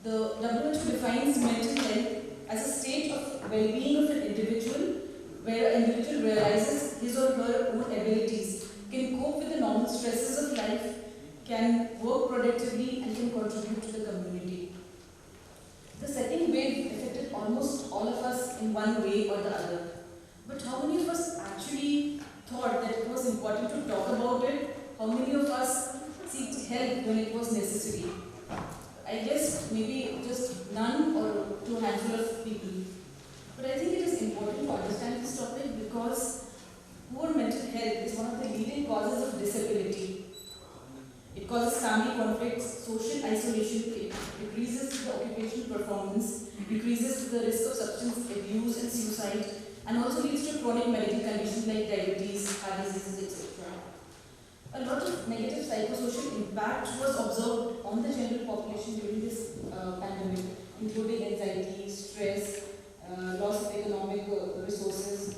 The WHO defines mental health as a state of well-being of an individual where an individual realizes his or her own abilities, can cope with the normal stresses of life, can work productively and can contribute to the community. The second wave affected almost all of us in one way or the other. But how many of us actually thought that it was important to talk about it? How many of us sought help when it was necessary? I guess maybe just none or to a handful of people. But I think it is important to understand this topic because poor mental health is one of the leading causes of disability. It causes family conflicts, social isolation, it decreases the occupation occupational performance, increases the risk of substance abuse and suicide, and also leads to chronic medical conditions like diabetes, heart diseases, etc. A lot of negative psychosocial impact was observed on the general population during this pandemic, including anxiety, stress, loss of economic resources,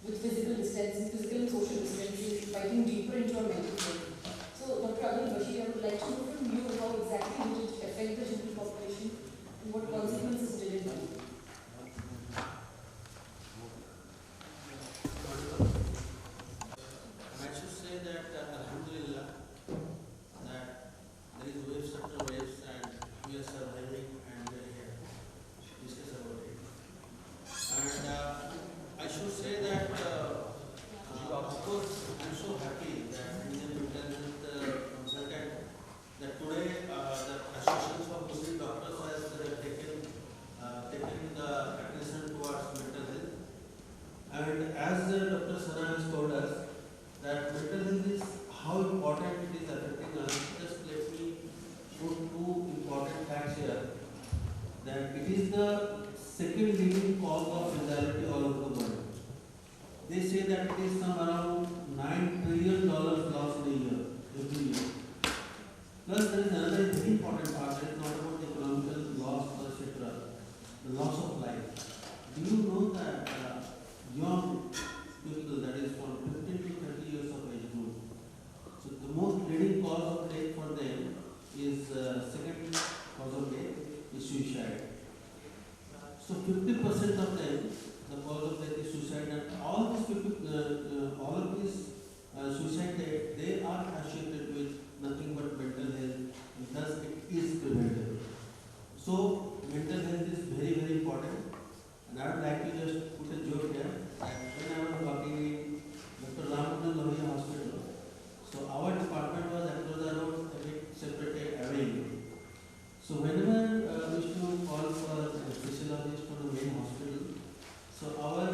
with physical distancing, physical and social distancing, biting deeper into our mental health. So, Dr. Abdul, I would like to know from you how exactly did it affect the general population and what consequences did it have? I should say that Alhamdulillah, that there is waves after waves and we are surviving and we are here to discuss about it. And I should say that, of course, I'm so happy that we have mental consultant that today the associations of Muslim doctors has taken the attention towards mental health. And as Dr. Sana has told us that mental health is how important it is affecting us. Just let me put two important facts here. That it is the second leading cause of anxiety all over the world. They say that it is some around $9 trillion lost in a year, every year. Plus there is another very important part that is not about the economical loss, etc. The loss of life. Do you know that young people, that is from 15 to 30 years of age group, so the most leading cause of death for them is second cause of death is suicide. So 50% of them, the cause of death is suicide, and all of these suicide death, they are associated with nothing but mental health, and thus it is preventable. So mental health is very, very important. And I would like to just put a joke here. When I was working in Dr. Nangia hospital, so our department was across the road, a bit separated away. So whenever we used to call for a physiologist for the main hospital, so our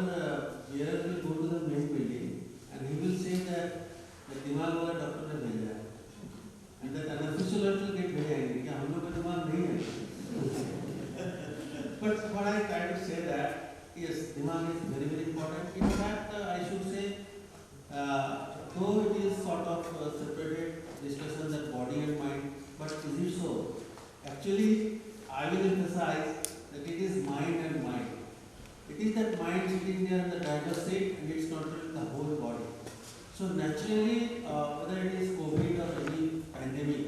bearer will go to the main building and he will say that the dimag wala doctor ne bheja hai. And that anesthesiologist will get very angry कि हम लोग का दिमाग नहीं है. But what I try to say that yes, dimag is very, very important. In fact, I should say, though it is sort of separated discussion that body and mind, but is it so? Actually, I will emphasize that it is mind and mind. It is that mind sitting there in the driver's seat and it's controlling the whole body. So naturally, whether it is COVID or any pandemic,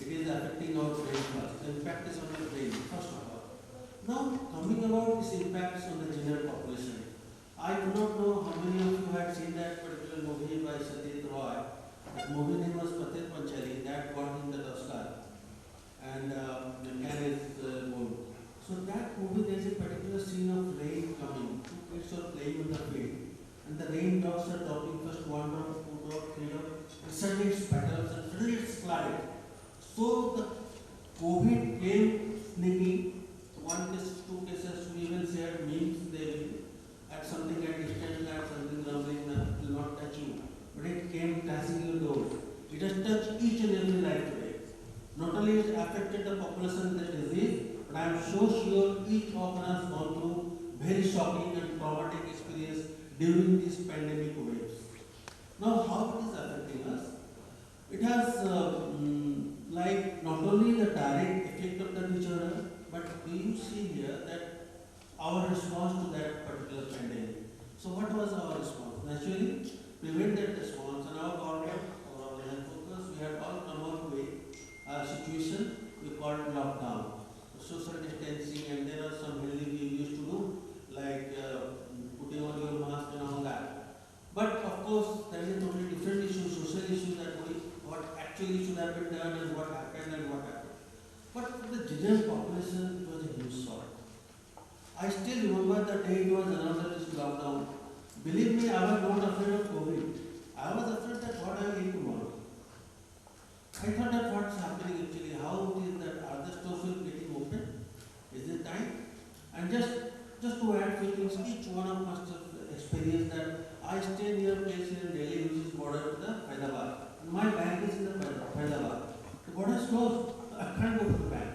it is affecting our brain first. The impact is on the brain, first of all. Now, coming about its impacts on the general population, I do not know how many of you had seen that particular movie by Satyajit Roy. That movie name was Patel Panchali, that got him the Oscar. And Cannes won. So that movie, there is a particular scene of rain coming. Two kids are playing in the field. And the raindrops are dropping first 1 drop, 2 drop, 3 drop. And suddenly it spatters and suddenly it slides. So the COVID came sneaking. One case, two cases, we even shared memes, they will at something at distance, at something rumbling, that will not touch you. But it came crashing your door. It has touched each and every life today. Not only it affected the population with the disease, but I am so sure each of us has gone through very shocking and traumatic experience during these pandemic waves. Now, how it is affecting us? It has like not only the direct effect of the disorder, but do you see here that our response to that particular pandemic? So what was our response? Naturally, prevent that response, and our government, our health focus, we had all come up with a situation we called lockdown, social distancing, and there are some healthy we used to do, like putting on your mask and all that. But of course, there is a totally different issue, social issue, that what actually should have been done and what happened and what happened. But for the general population, it was a huge shock. I still remember the day it was announced that this lockdown. Believe me, I was not afraid of COVID. I was afraid that what I will eat tomorrow. I thought that what's happening actually, how it is that are the stores getting open? Is it time? And just to add few things, each one of us must have experienced that I stay near a place in Delhi which is border to the Hyderabad. My bank is in the Hyderabad. The border is closed. I can't go to the bank.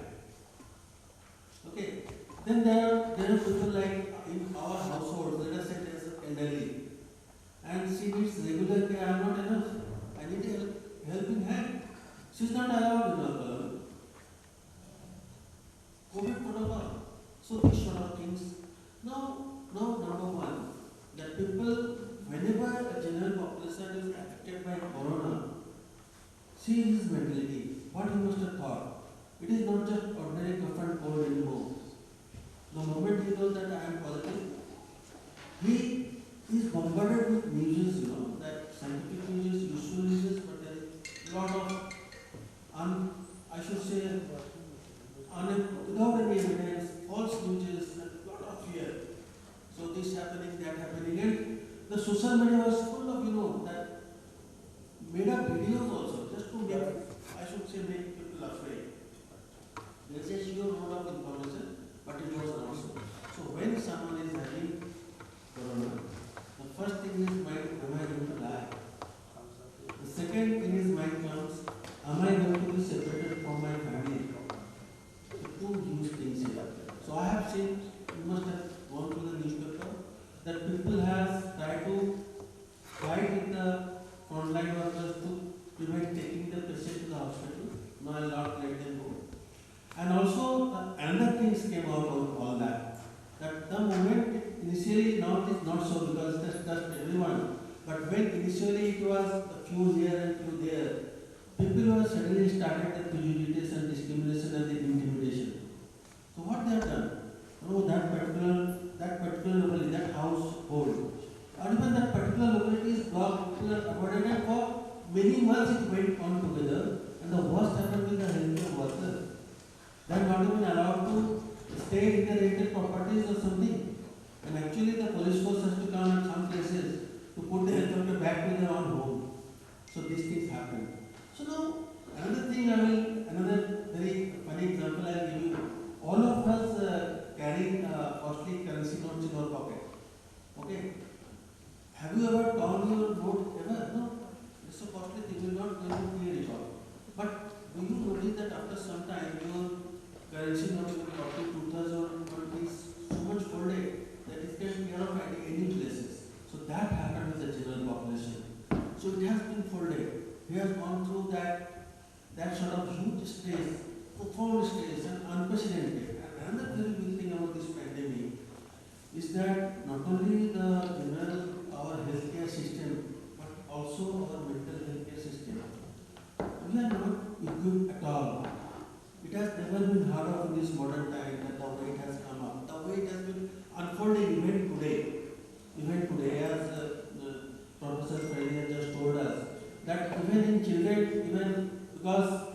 Then there are people like in our household, let us say there is an elderly, and she needs regular care. I am not enough. I need a helping hand. She is not allowed in our colony. COVID protocol. So these sort of things. Now number one, that people, whenever a general population is affected by corona, see his mentality. What he must have thought. It is not just ordinary cough and cold anymore. The moment he knows that I am positive, he is bombarded with news, that scientific news, useful news, but there is a lot of, I should say, without any evidence, false news, and a lot of fear. So this happening, that happening, and the social media was full of, that made up videos also, just to make, I should say, make people afraid. There is a sheer load of information, but it was not so. So when someone is having corona, the first thing is mind, am I going to die? The second thing is mind comes, am I going to be separated from my family? The two huge things here. So I have seen, you must have gone through the newspaper, that people have tried to fight with the frontline workers to prevent taking the patient to the hospital. No, I will not let them go. And also, another things came out of all that. That the moment initially, now it is not so because it has touched everyone. But when initially it was a few here and few there, people were suddenly started the prejudice and discrimination and the intimidation. So what they have done? That particular locality, that household, or even that particular locality is blocked, people are avoided, and for many months it went on together, and the worst happened with the healthcare workers. They are not even allowed to stay in the rented properties or something. And actually the police force has to come in some places to put the helicopter back to their own home. So these things happen. So now, another very funny example I will give you. All of us carrying costly currency notes in our pocket. Okay? Have you ever torn your note ever? No. It's so costly thing, you are not going to clear it all. But do you notice that after some time your currency note will be up to 2,000 or is so much folded that it can clear off at any places. So that happened with the general population. So it has been folded. We have gone through that sort of huge stress, profound stress and unprecedented. And another very big thing about this pandemic is that not only the general, our healthcare system, but also our mental healthcare system. We are not equipped at all. It has never been heard of in this modern time that the way it has come up, the way it has been unfolding even today. Even today, as Professor Faridi just told us, that even in children, even because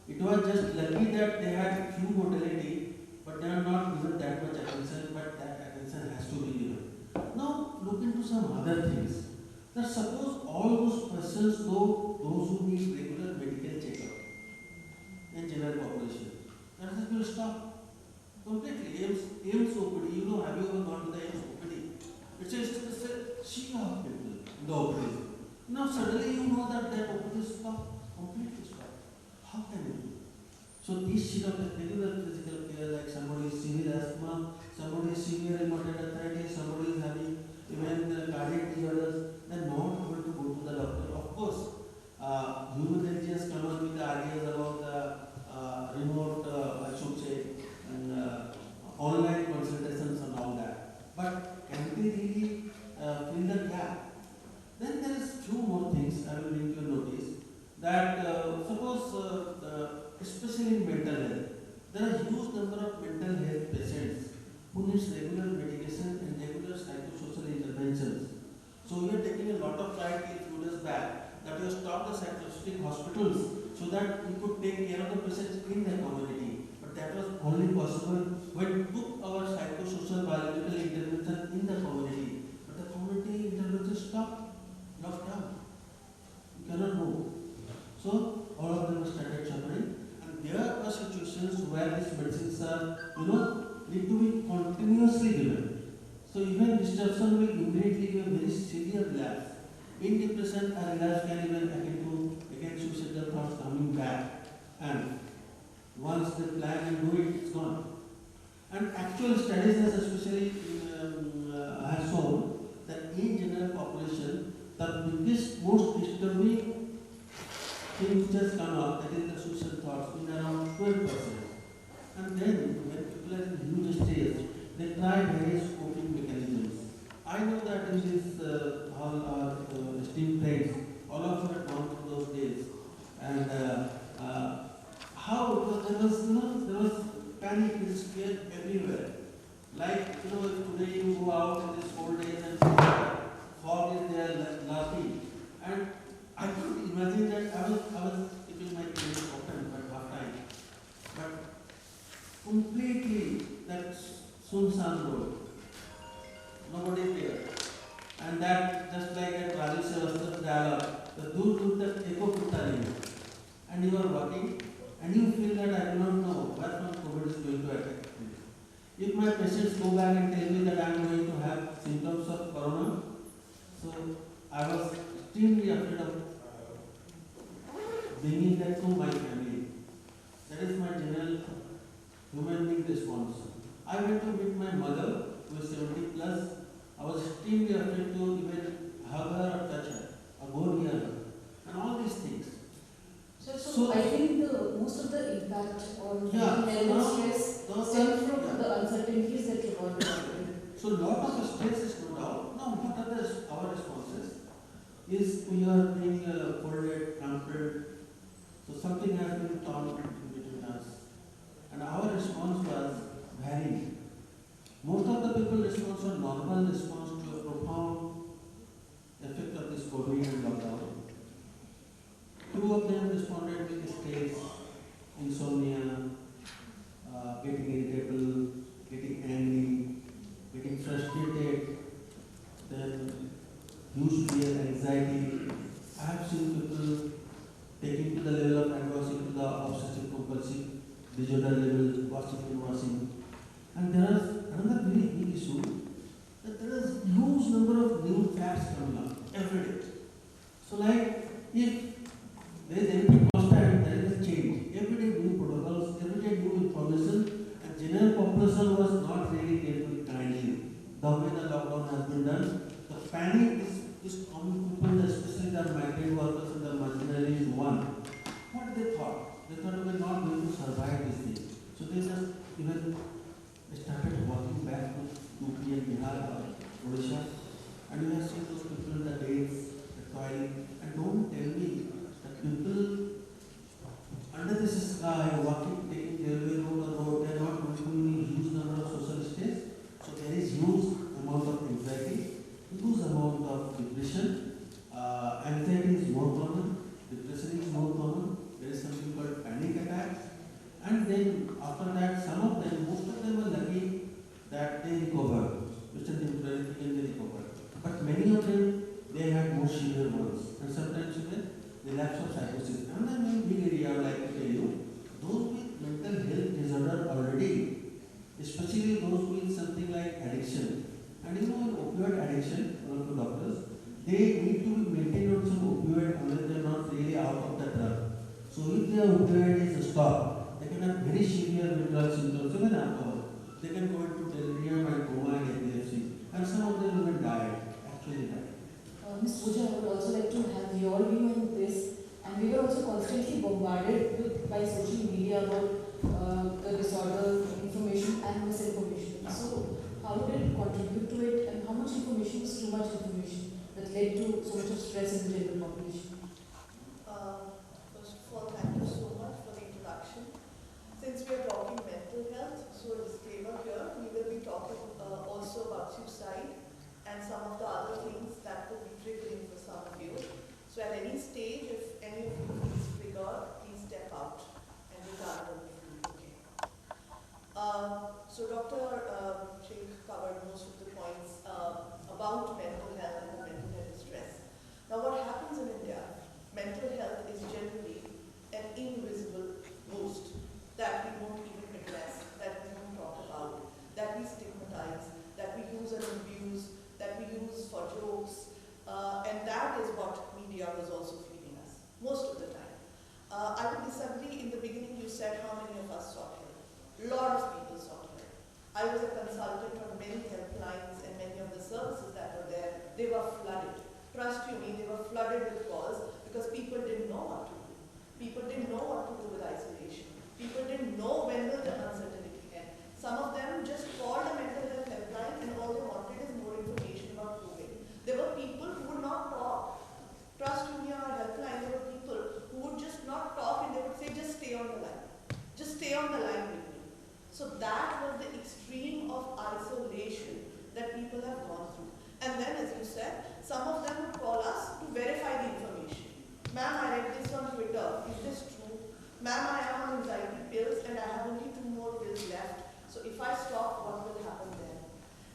it was just lucky that they had few mortality, but they are not given that much attention, but that attention has to be given. Now look into some other things. That suppose all those persons, those who need regular medical checkup in general population, that is going to stop completely. AIMS OPD, have you ever gone to the AIMS OPD? It's a sea of people in the OPD. Now suddenly you know that OPD is stopped, completely stopped. How can it be? So these sheet of regular physical care, like somebody is severe asthma, somebody is severe rheumatoid arthritis, somebody is having even cardiac disorders, they are not able to go to the doctor. Of course, human health has come up with the ideas about the remote, I should say, online consultations and all that. But can we really fill the gap? Then there is few more things I will bring to your notice. That suppose, especially in mental health, there are huge number of mental health patients who need regular medication and regular psychosocial interventions. So we are taking a lot of pride a few days back that we have stopped the psychiatric hospitals so that we could take care of the patients in the community. But that was only possible when we took our psychosocial biological intervention in the community. But the community intervention stopped, locked down. You cannot move. So all of them started suffering, and there are situations where these medicines are, need to be continuously given. So even disruption will immediately give a very severe relapse. In depression, a relapse can even again suicidal thoughts coming back, and once they plan and do it, it's gone. And actual studies has especially has shown that in general population, the biggest, most disturbing thing which has come up, that is the suicidal thoughts, in around 12%. And then when people are in huge stage, they try various coping mechanisms. I know that in this all our esteemed friends, all of you have gone through those days, and how there was panic and scare everywhere. Like today you go out in this cold days and fog is there laughing, and I could imagine that I was keeping my clinic open at half time, but completely that Sunsan road, nobody there. And that just like a Raju Sevastra dialogue, the dur that echo kutta and you are walking and you feel that I do not know what from COVID is going to attack me. If my patients go back and tell me that I am going to have symptoms of corona, so I was extremely afraid of bringing that to my family. That is my general human being response. I went to meet my mother, who is 70 plus. I was extremely afraid to even hug her or touch her or go near her, and all these things. So I think most of the impact on health and stress stems from the uncertainties that you got. So lot of stress is no doubt. Now what are our responses? Is we are being folded, crumpled. So something has been torn between us. And our response was varied. Most of the people response were normal response to a profound effect of this COVID and lockdown. Two of them responded with stress, insomnia, getting irritable, getting angry, getting frustrated, then huge fear, anxiety. I have seen people taking to the level of adversity to the obsessive compulsive disorder level, washing. And there is another very big issue that there is huge number of new facts coming up every day. So like if there is anything constant, there is a change. Every day new protocols, every day new information, and general population was not really taken kindly. The way the lockdown has been done, the panic is common people, especially the migrant workers and the marginalized is one. What they thought? They thought we were not going to survive this thing. So they just even started walking back to UP and Bihar or Odisha. And you have seen those people in the days, the toiling. And don't tell me that people under this sky walking, taking the railway road, they are not consuming huge number of social stress. So there is huge amount of anxiety, huge amount of depression. Anxiety is more common, depression is more common. There is something called panic attacks. And then after that, some of them, most of them are lucky that they recover, which is temporary and they recover. But many of them, they had more severe ones. And sometimes even relapse of psychosis. And then in big area, I would like to tell you, those with mental health disorder already, especially those with something like addiction. And in opioid addiction, one of the doctors, they need to be maintained on some opioid unless they are not really out of the drug. So if their opioid is stopped, they can have very severe withdrawal symptoms, even alcohol. They can go into delirium and coma and epilepsy. And some of them even actually died. Ms. Pooja, I would also like to have your view on this. And we were also constantly bombarded by social media about the disorder, information and misinformation. So how did it contribute to it, and how much information was too much information that led to so much of stress in the general population? First of all, thank you so much for the introduction. Since we are talking mental health, so a disclaimer here, we will be talking also about suicide and some of the other things that could be triggering for some of you. So at any stage, if any of you feels triggered, please step out and regard them if you okay. So Dr. Sheikh covered most of the points about mental health and mental health stress. Now what happens in India, mental health is generally an invisible ghost that we won't even address, that we won't talk about, that we stigmatize, that we use and abuse, that we use for jokes, and that is what media was also feeding us, most of the time. I would disagree. In the beginning you said how many of us sought help. A lot of people sought help. So that was the extreme of isolation that people have gone through. And then, as you said, some of them would call us to verify the information. Ma'am, I read this on Twitter. Is this true? Ma'am, I am on anxiety pills and I have only 2 more pills left. So if I stop, what will happen then?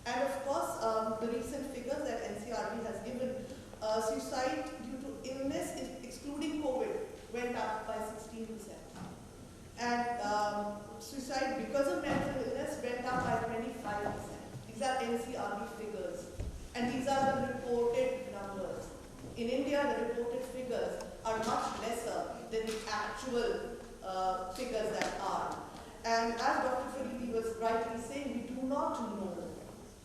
And of course, the recent figures that NCRB has given, suicide due to illness, excluding COVID, went up by 16%. And suicide because of mental illness went up by 25%. These are NCRB figures. And these are the reported numbers. In India, the reported figures are much lesser than the actual figures that are. And as Dr. Faridi was rightly saying, we do not know.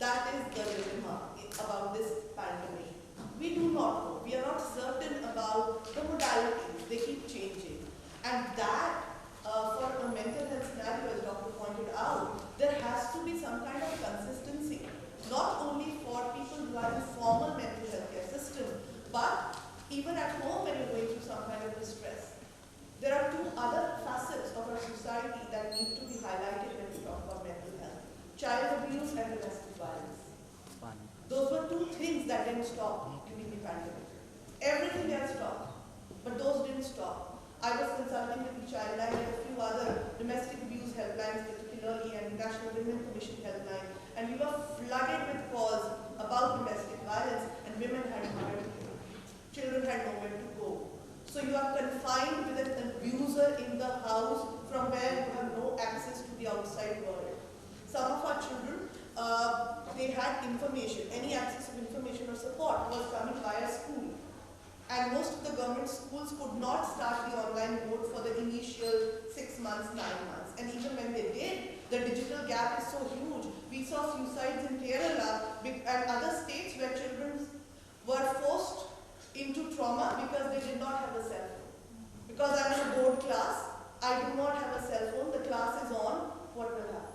That is the dilemma about this pandemic. We do not know. We are not certain about the modalities. They keep changing. And that, for a mental health scenario, as Dr. pointed out, there has to be some kind of consistency. Not only for people who are in formal mental health care system, but even at home when you're going through some kind of distress. There are 2 other facets of our society that need to be highlighted when we talk about mental health. Child abuse and domestic violence. Those were 2 things that didn't stop during the pandemic. Everything else stopped, but those didn't stop. I was consulting with the Childline and a few other domestic abuse helplines, particularly, and the National Women Commission helpline, and we were flooded with calls about domestic violence, and women had nowhere to go. Children had nowhere to go. So you are confined with an abuser in the house from where you have no access to the outside world. Some of our children, they had information, any access of information or support was coming via school. And most of the government schools could not start the online mode for the initial 6 months, 9 months. And even when they did, the digital gap is so huge. We saw suicides in Kerala and other states where children were forced into trauma because they did not have a cell phone. Because I'm in a board class, I do not have a cell phone, the class is on, what will happen?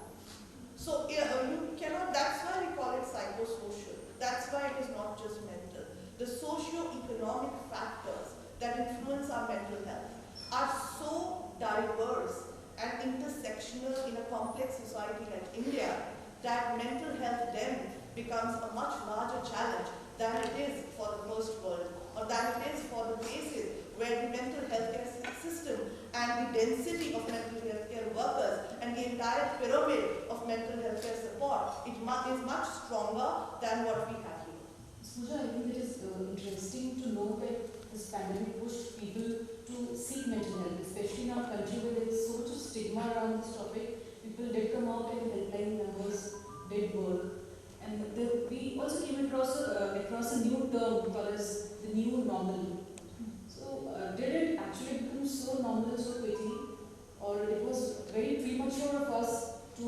So you cannot, that's why we call it psychosocial. That's why it is not just mental. The socio-economic factors that influence our mental health are so diverse and intersectional in a complex society like India that mental health then becomes a much larger challenge than it is for the first world, or than it is for the places where the mental health care system and the density of mental health care workers and the entire pyramid of mental health care support is much stronger than what we have here. Pooja, I think it is interesting to know that this pandemic pushed people to seek mental health, especially in our country where there is so much of stigma around this topic. People did come out and helpline numbers did work. And we also came across a new term called as the new normal. So did it actually become so normal so quickly, or it was very premature of us to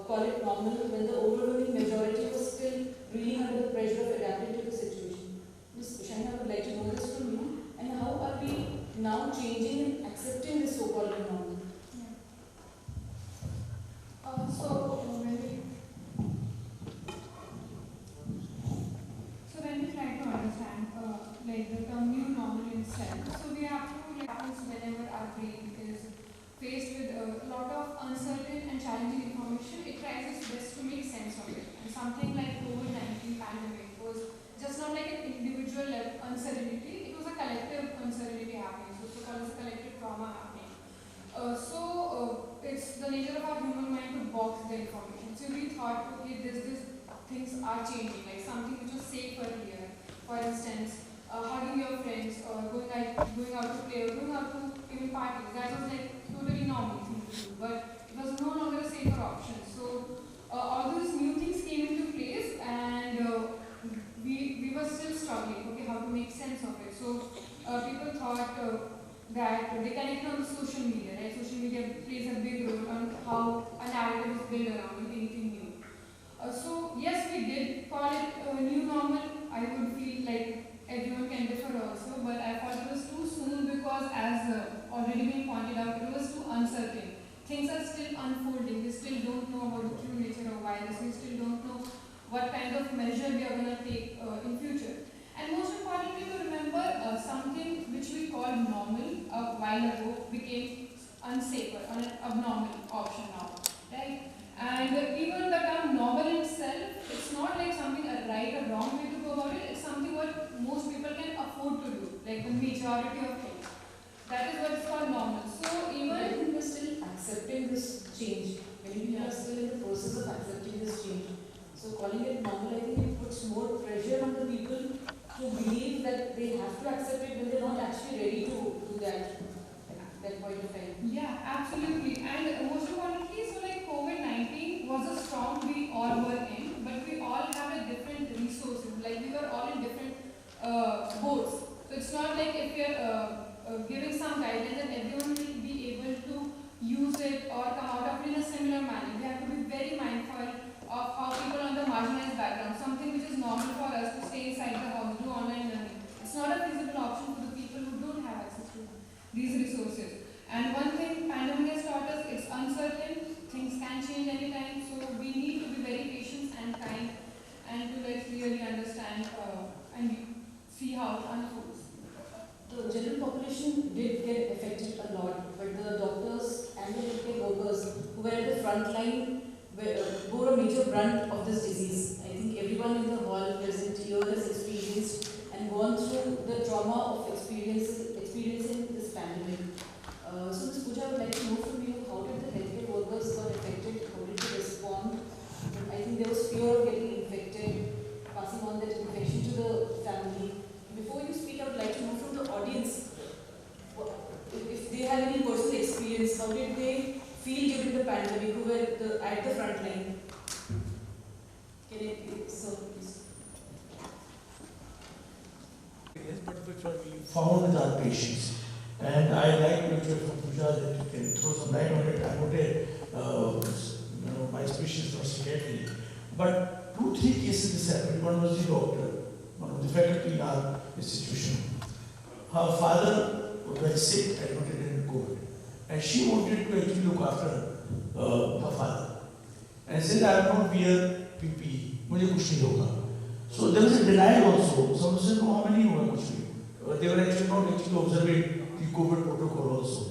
call it normal when the overwhelming majority was still reeling under the pressure of adapting to the situation? Ms. Shaheen, I would like to know this from you, and how are we now changing and accepting this so-called normal? When we try to understand like the term new normal in itself, so we have to happens whenever our brain is faced with a lot of uncertain and challenging information, it tries its best to make sense of it. And something like COVID-19 pandemic was just not like an individual uncertainty, it was a collective uncertainty happening, so it's called as a collective trauma happening. It's the nature of our human mind to box the information. So we thought, okay, this things are changing, like something which was safe earlier. For instance, hugging your friends, or going out to play, or going out to even parties. That was like totally normal thing to do, but it was no longer a safer option. So all those new things came into place, and we were still struggling. Okay, how to make sense of it? So people thought that they connected on social media. Right, social media plays a big role on how a narrative is built around anything new. So yes, we did call it a new normal. I would feel like everyone can differ also, but I thought it was too soon because, as already been pointed out, it was too uncertain. Things are still unfolding. We still don't know about the true nature of virus. We still don't know what kind of measure we are going to take in future. And most importantly, to remember something which we called normal a while ago became unsafer or an abnormal option now, right? majority of things. That is what is called normal. So even I think we're still accepting this change. Many people are still in the process of accepting this change. So calling it normal, I think it puts more pressure on the people to believe that they have to accept it when they're not actually ready to do that at that point of time. yeah, absolutely. And most importantly, so like COVID-19 was a storm we all were in, but we all have a different resources. Like we were all in different boats. So it's not like if you're giving some guidance and everyone will be able to use it or come out of it in a similar manner. We have to be very mindful of how people on the marginalized background, something which is normal for us to stay inside the house, do online learning. It's not a feasible option for the people who don't have access to these resources. And one thing pandemic has taught us, it's uncertain, things can change anytime, so we need to be very patient and kind and to like really understand and see how it unfolds. The general population did get affected a lot, but the doctors and the healthcare workers who were at the front line bore a major brunt of this disease. I think everyone in the hall present here has experienced and gone through the trauma of experiencing this pandemic. So Ms. Pooja, I would like to know from you, how did the healthcare workers got affected? How did they respond? I think there was fear of getting infected, passing on that infection to the family. Before you speak, I would like to know from the audience, if they have any personal experience, how did they feel during the pandemic, who were at the front line? Can I, so please. Yes, but which are we found with our patients. And I like what you from Pooja that you can throw some light on it. I'm not my species not secretary. But 2-3 cases this happened. One was the doctor, one of the faculty in our institution. Her father was very sick, admitted in COVID. And she wanted to actually look after her father. And said, I will not wear PPE. मुझे कुछ नहीं होगा. So there was a denial also. Some said, no, how many होगा कुछ नहीं. They were actually not actually observing the COVID protocol also.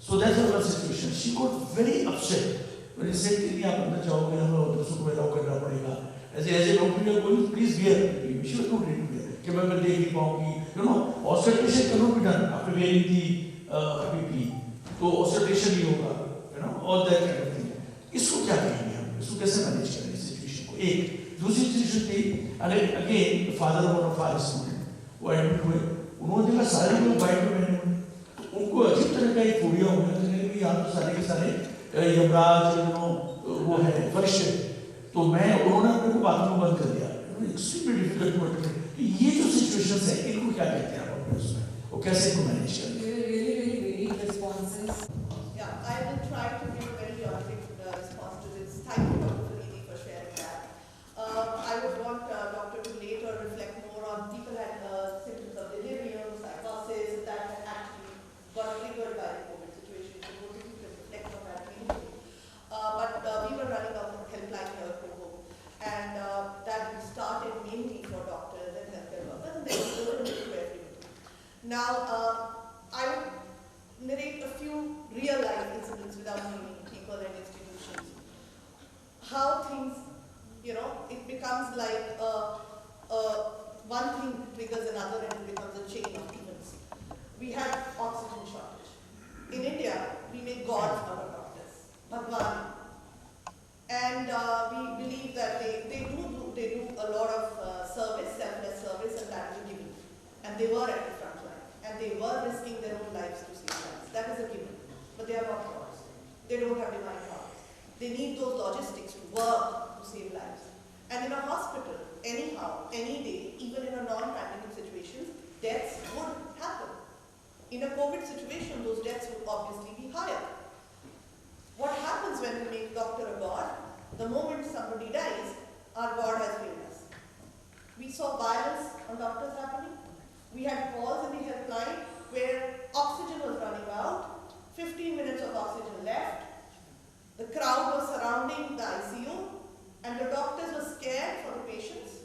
So that's her situation. She got very upset when he said, "If you are not going to do as a doctor, you are going, please wear PPE." She was not ready to wear. You know, auscultation cannot be done after wearing the PPE. So auscultation ही होगा, you know, all that kind of thing. इसको क्या करेंगे हम? इसको कैसे manage करें इस situation को? एक दूसरी situation थी, again the father of one of our students वो admit हुए, उन्होंने देखा सारे लोग बाइक में बैठे हुए, तो उनको अजीब तरह का एक फोबिया हो गया, तो कि यहाँ तो सारे के सारे यमराज, you know, वो है फरिश्ते, तो उन्होंने अपने को बाथरूम बंद कर दिया. Extremely difficult to understand. ये जो situations है, इनको क्या कहते हैं आप अपने उसमें? और कैसे इनको manage करें? Really responses. Yeah, I will try to give a very honest response to this. Thank you, Dr. Faridi, for sharing that. I would want Doctor to later reflect more on people had symptoms of delirium, psychosis, that had actually got triggered by the COVID situation. So both of you can reflect on that immediately. But we were running a helpline here at home, and that we started mainly for doctors and healthcare workers, and then we opened it to everybody. Now, I would narrate a few real life incidents without naming people and institutions. How things, you know, it becomes like one thing triggers another and it becomes a chain of events. We had oxygen shortage. In India, we make gods out of doctors, Bhagwan. And we believe that they do a lot of service, selfless service, and that is given. And they were at the front line. And they were risking their own lives to save lives. That is a given. But they are not gods. They don't have divine powers. They need those logistics to work to save lives. And in a hospital, anyhow, any day, even in a non-pandemic situation, deaths would happen. In a COVID situation, those deaths would obviously be higher. What happens when we make doctor a god? The moment somebody dies, our God has failed us. We saw violence on doctors happening. We had calls in the helpline where oxygen was running out, 15 minutes of oxygen left, the crowd was surrounding the ICU, and the doctors were scared for the patients,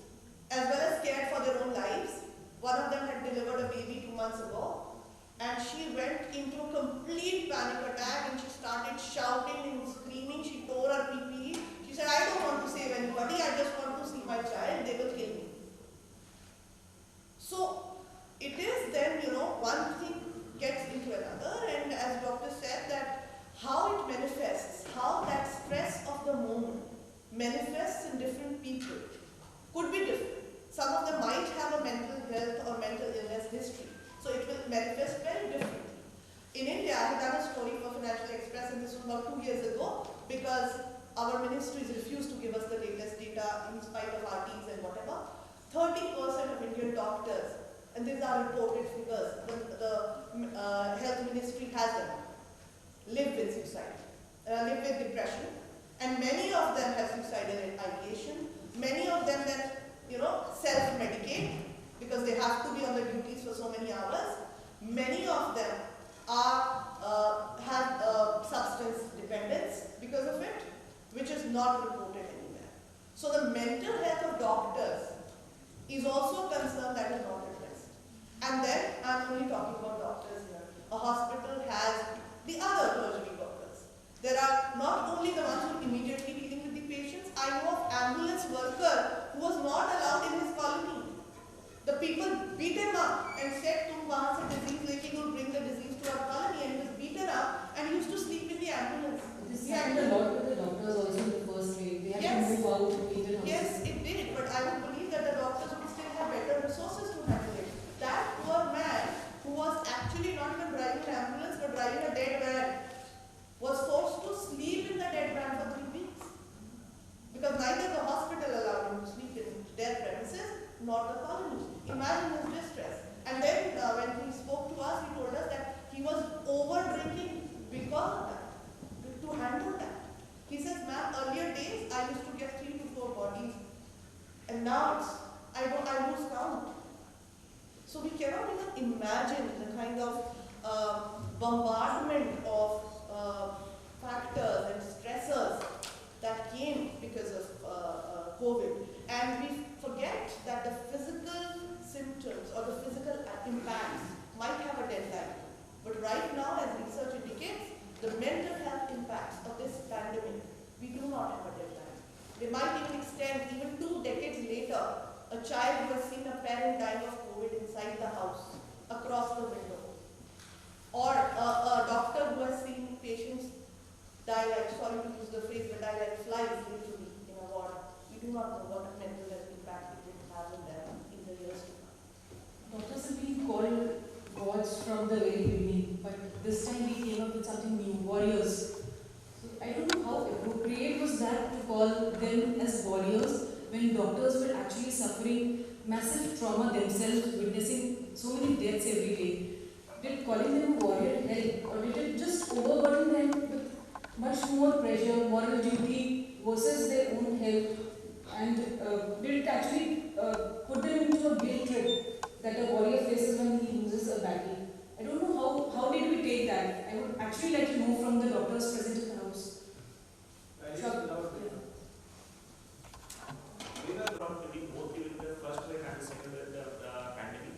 as well as scared for their own lives. One of them had delivered a baby 2 months ago, and she went into a complete panic attack and she started shouting and screaming. She tore her PPE. She said, "I don't want to save anybody, I just want to see my child, they will kill me." So, it is then, you know, one thing manifests in different people. Could be different. Some of them might have a mental health or mental illness history, so it will manifest very differently. In India, I have done a story for Financial Express, and this was about 2 years ago, because our ministries refused to give us the latest data in spite of RTs and whatever. 30% of Indian doctors, and these are reported figures, the health ministry has them, live with suicide, live with depression, and many of them have suicidal ideation. Many of them then, self-medicate because they have to be on the duties for so many hours. Many of them have substance dependence because of it, which is not reported anywhere. So the mental health of doctors is also a concern that is not addressed. And then, I'm only talking about doctors here. A hospital has the other tertiary workers. There are not only the ones who are immediately dealing with the patients. I know of ambulance worker who was not allowed in his colony. The people beat him up and said, "Tum wahan se disease leke will bring the disease to our colony," and he was beaten up and he used to sleep in the ambulance. This happened a lot with the doctors also in the first wave. They had to move out to Indian houses. Yes, it did, but I would believe that the doctors would still have better resources to handle it. That poor man, who was actually not even driving an ambulance but driving a dead van, was forced to sleep in the dead van for 3 weeks. Because neither the hospital allowed him to sleep in their premises nor the colony. Imagine his distress. And then when he spoke to us, he told us that he was over drinking because of that, to handle that. He says, "Ma'am, earlier days I used to get 3 to 4 bodies, and now I lose count." So we cannot even imagine the kind of bombardment of factors and stressors that came because of COVID. And we forget that the physical symptoms or the physical impacts might have a deadline. But right now, as research indicates, the mental health impacts of this pandemic, we do not have a deadline. They might even extend even 2 decades later. A child who has seen a parent dying of COVID inside the house, across the window. Or a doctor who has seen patients die like, sorry to use the phrase, but die like flies literally in a ward. We do not know what mental health impact it will have on them in the years to come. Doctors have been called gods from the very beginning, but this time we came up with something new, warriors. So I don't know how appropriate was that to call them as warriors when doctors were actually suffering massive trauma themselves, witnessing so many deaths every day. Did calling them a warrior help, or did it just overburden them with much more pressure, moral duty versus their own health? And did it actually put them into a guilt trip that a warrior faces when he loses a battle? I don't know how did we take that? I would actually like to know from the doctors present in the house. We were probably both during the first wave and the second wave of the pandemic,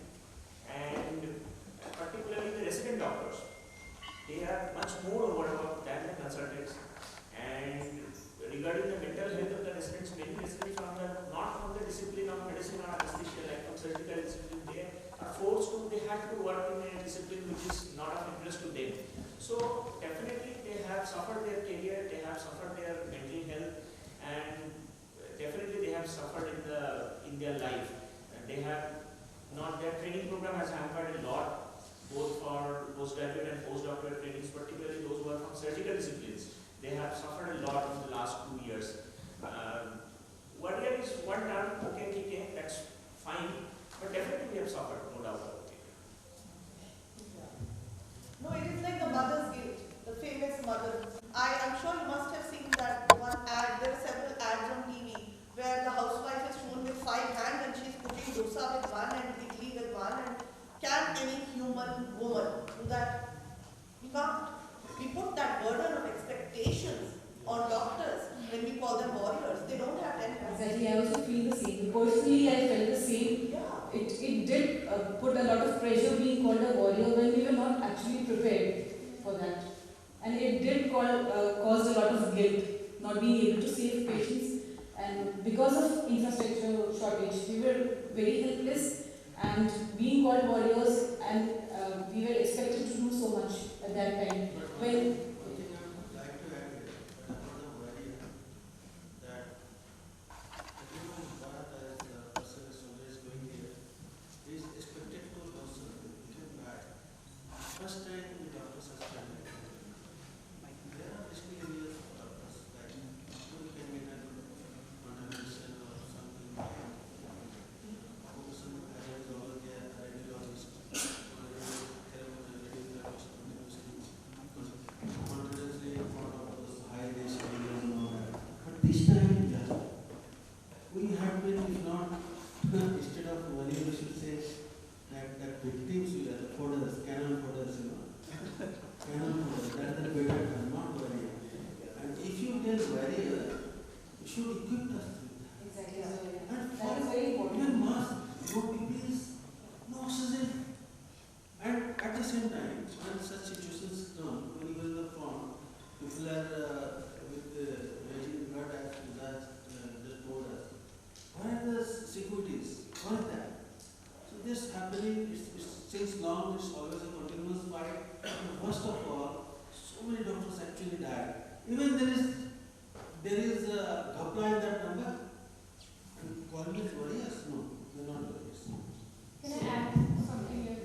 and particularly the resident doctors, they are much more worried about than the consultants. And regarding the mental health of the residents, many residents not from the discipline of medicine or anesthesia, like from surgical discipline, they are forced to, they have to work in a discipline which is not of interest to them. So definitely they have suffered their career, they have suffered their mental health, and definitely they have suffered in their life. And they have not, their training program has hampered a lot, both for postgraduate and postdoctoral trainings, particularly those who are from surgical disciplines. They have suffered a lot in the last 2 years. 1 year is one term, okay, that's fine, but definitely we have suffered, no doubt about it. No, it is like the mother's guilt, the famous mother. I'm sure you must have seen that one ad. There are several ads on TV where the housewife is shown with 5 hands and she's cooking dosa with one and idli with one. And can any human woman do that? We can't. We put that burden of expectations on doctors when we call them warriors. They don't have 10 hands. Exactly, I also feel the same. Personally, I felt the same. Yeah. It did put a lot of pressure being called a warrior when we were not actually prepared for that. And it did cause a lot of guilt, not being able to save patients. And because of infrastructure shortage, we were very helpless and being called warriors, and we were expected to do so much at that time. When like to add here, another warrior that this time, yeah, we have been, if not, instead of money, we should say that victims, we are the fodders, cannon fodders, you know. Cannon fodders, that's the better term, not warrior. And if you tell warrior, you should equip us with that. Exactly. And That is very important. even mask, no PPEs, no oxygen. And at the same time, when such situations come, when you are in the front, people are with raging blood as just told us. Where are the securities? What is that? So this happening, it's since long, it's always a continuous fight. And first of all, so many doctors actually died. Even there is a ghapla in that number. And call me warriors? No, they're not warriors. Can I add something here?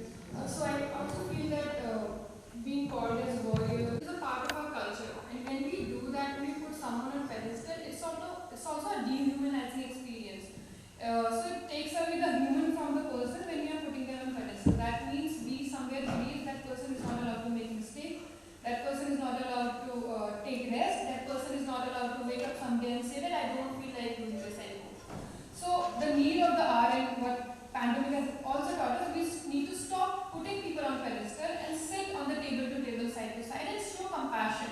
So I also feel that being called as warrior is a part of our culture, and when we do that, when we put someone on pedestal, it's also a dehumanizing experience. So it takes away the human from the person when you are putting them on pedestal. That means we somewhere believe that person is not allowed to make mistake, that person is not allowed to take rest, that person is not allowed to wake up someday and say that I don't feel like doing this anymore. So the need of the hour and what pandemic has also taught us, we need to stop putting people on pedestal and sit on the table to table, side to side, and show compassion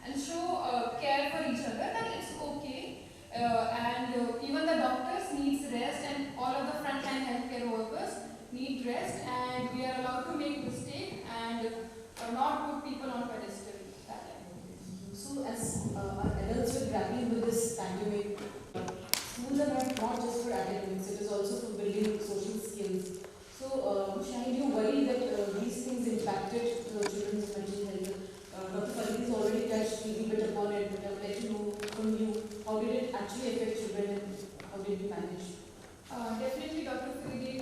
and show care for each other, that it's okay. And even the doctors needs rest, and all of the frontline healthcare workers need rest, and we are allowed to make mistake and not put people on pedestal that time. So as our adults were grappling with this pandemic, schools are not just for academics, it is also for building social skills. So, Shaheen, do you worry that these things impacted children's mental health? Dr. Faridi has already touched a little bit upon it, but I would like to know from you, how did it actually affect children and how did you manage? Definitely, Dr. Faridi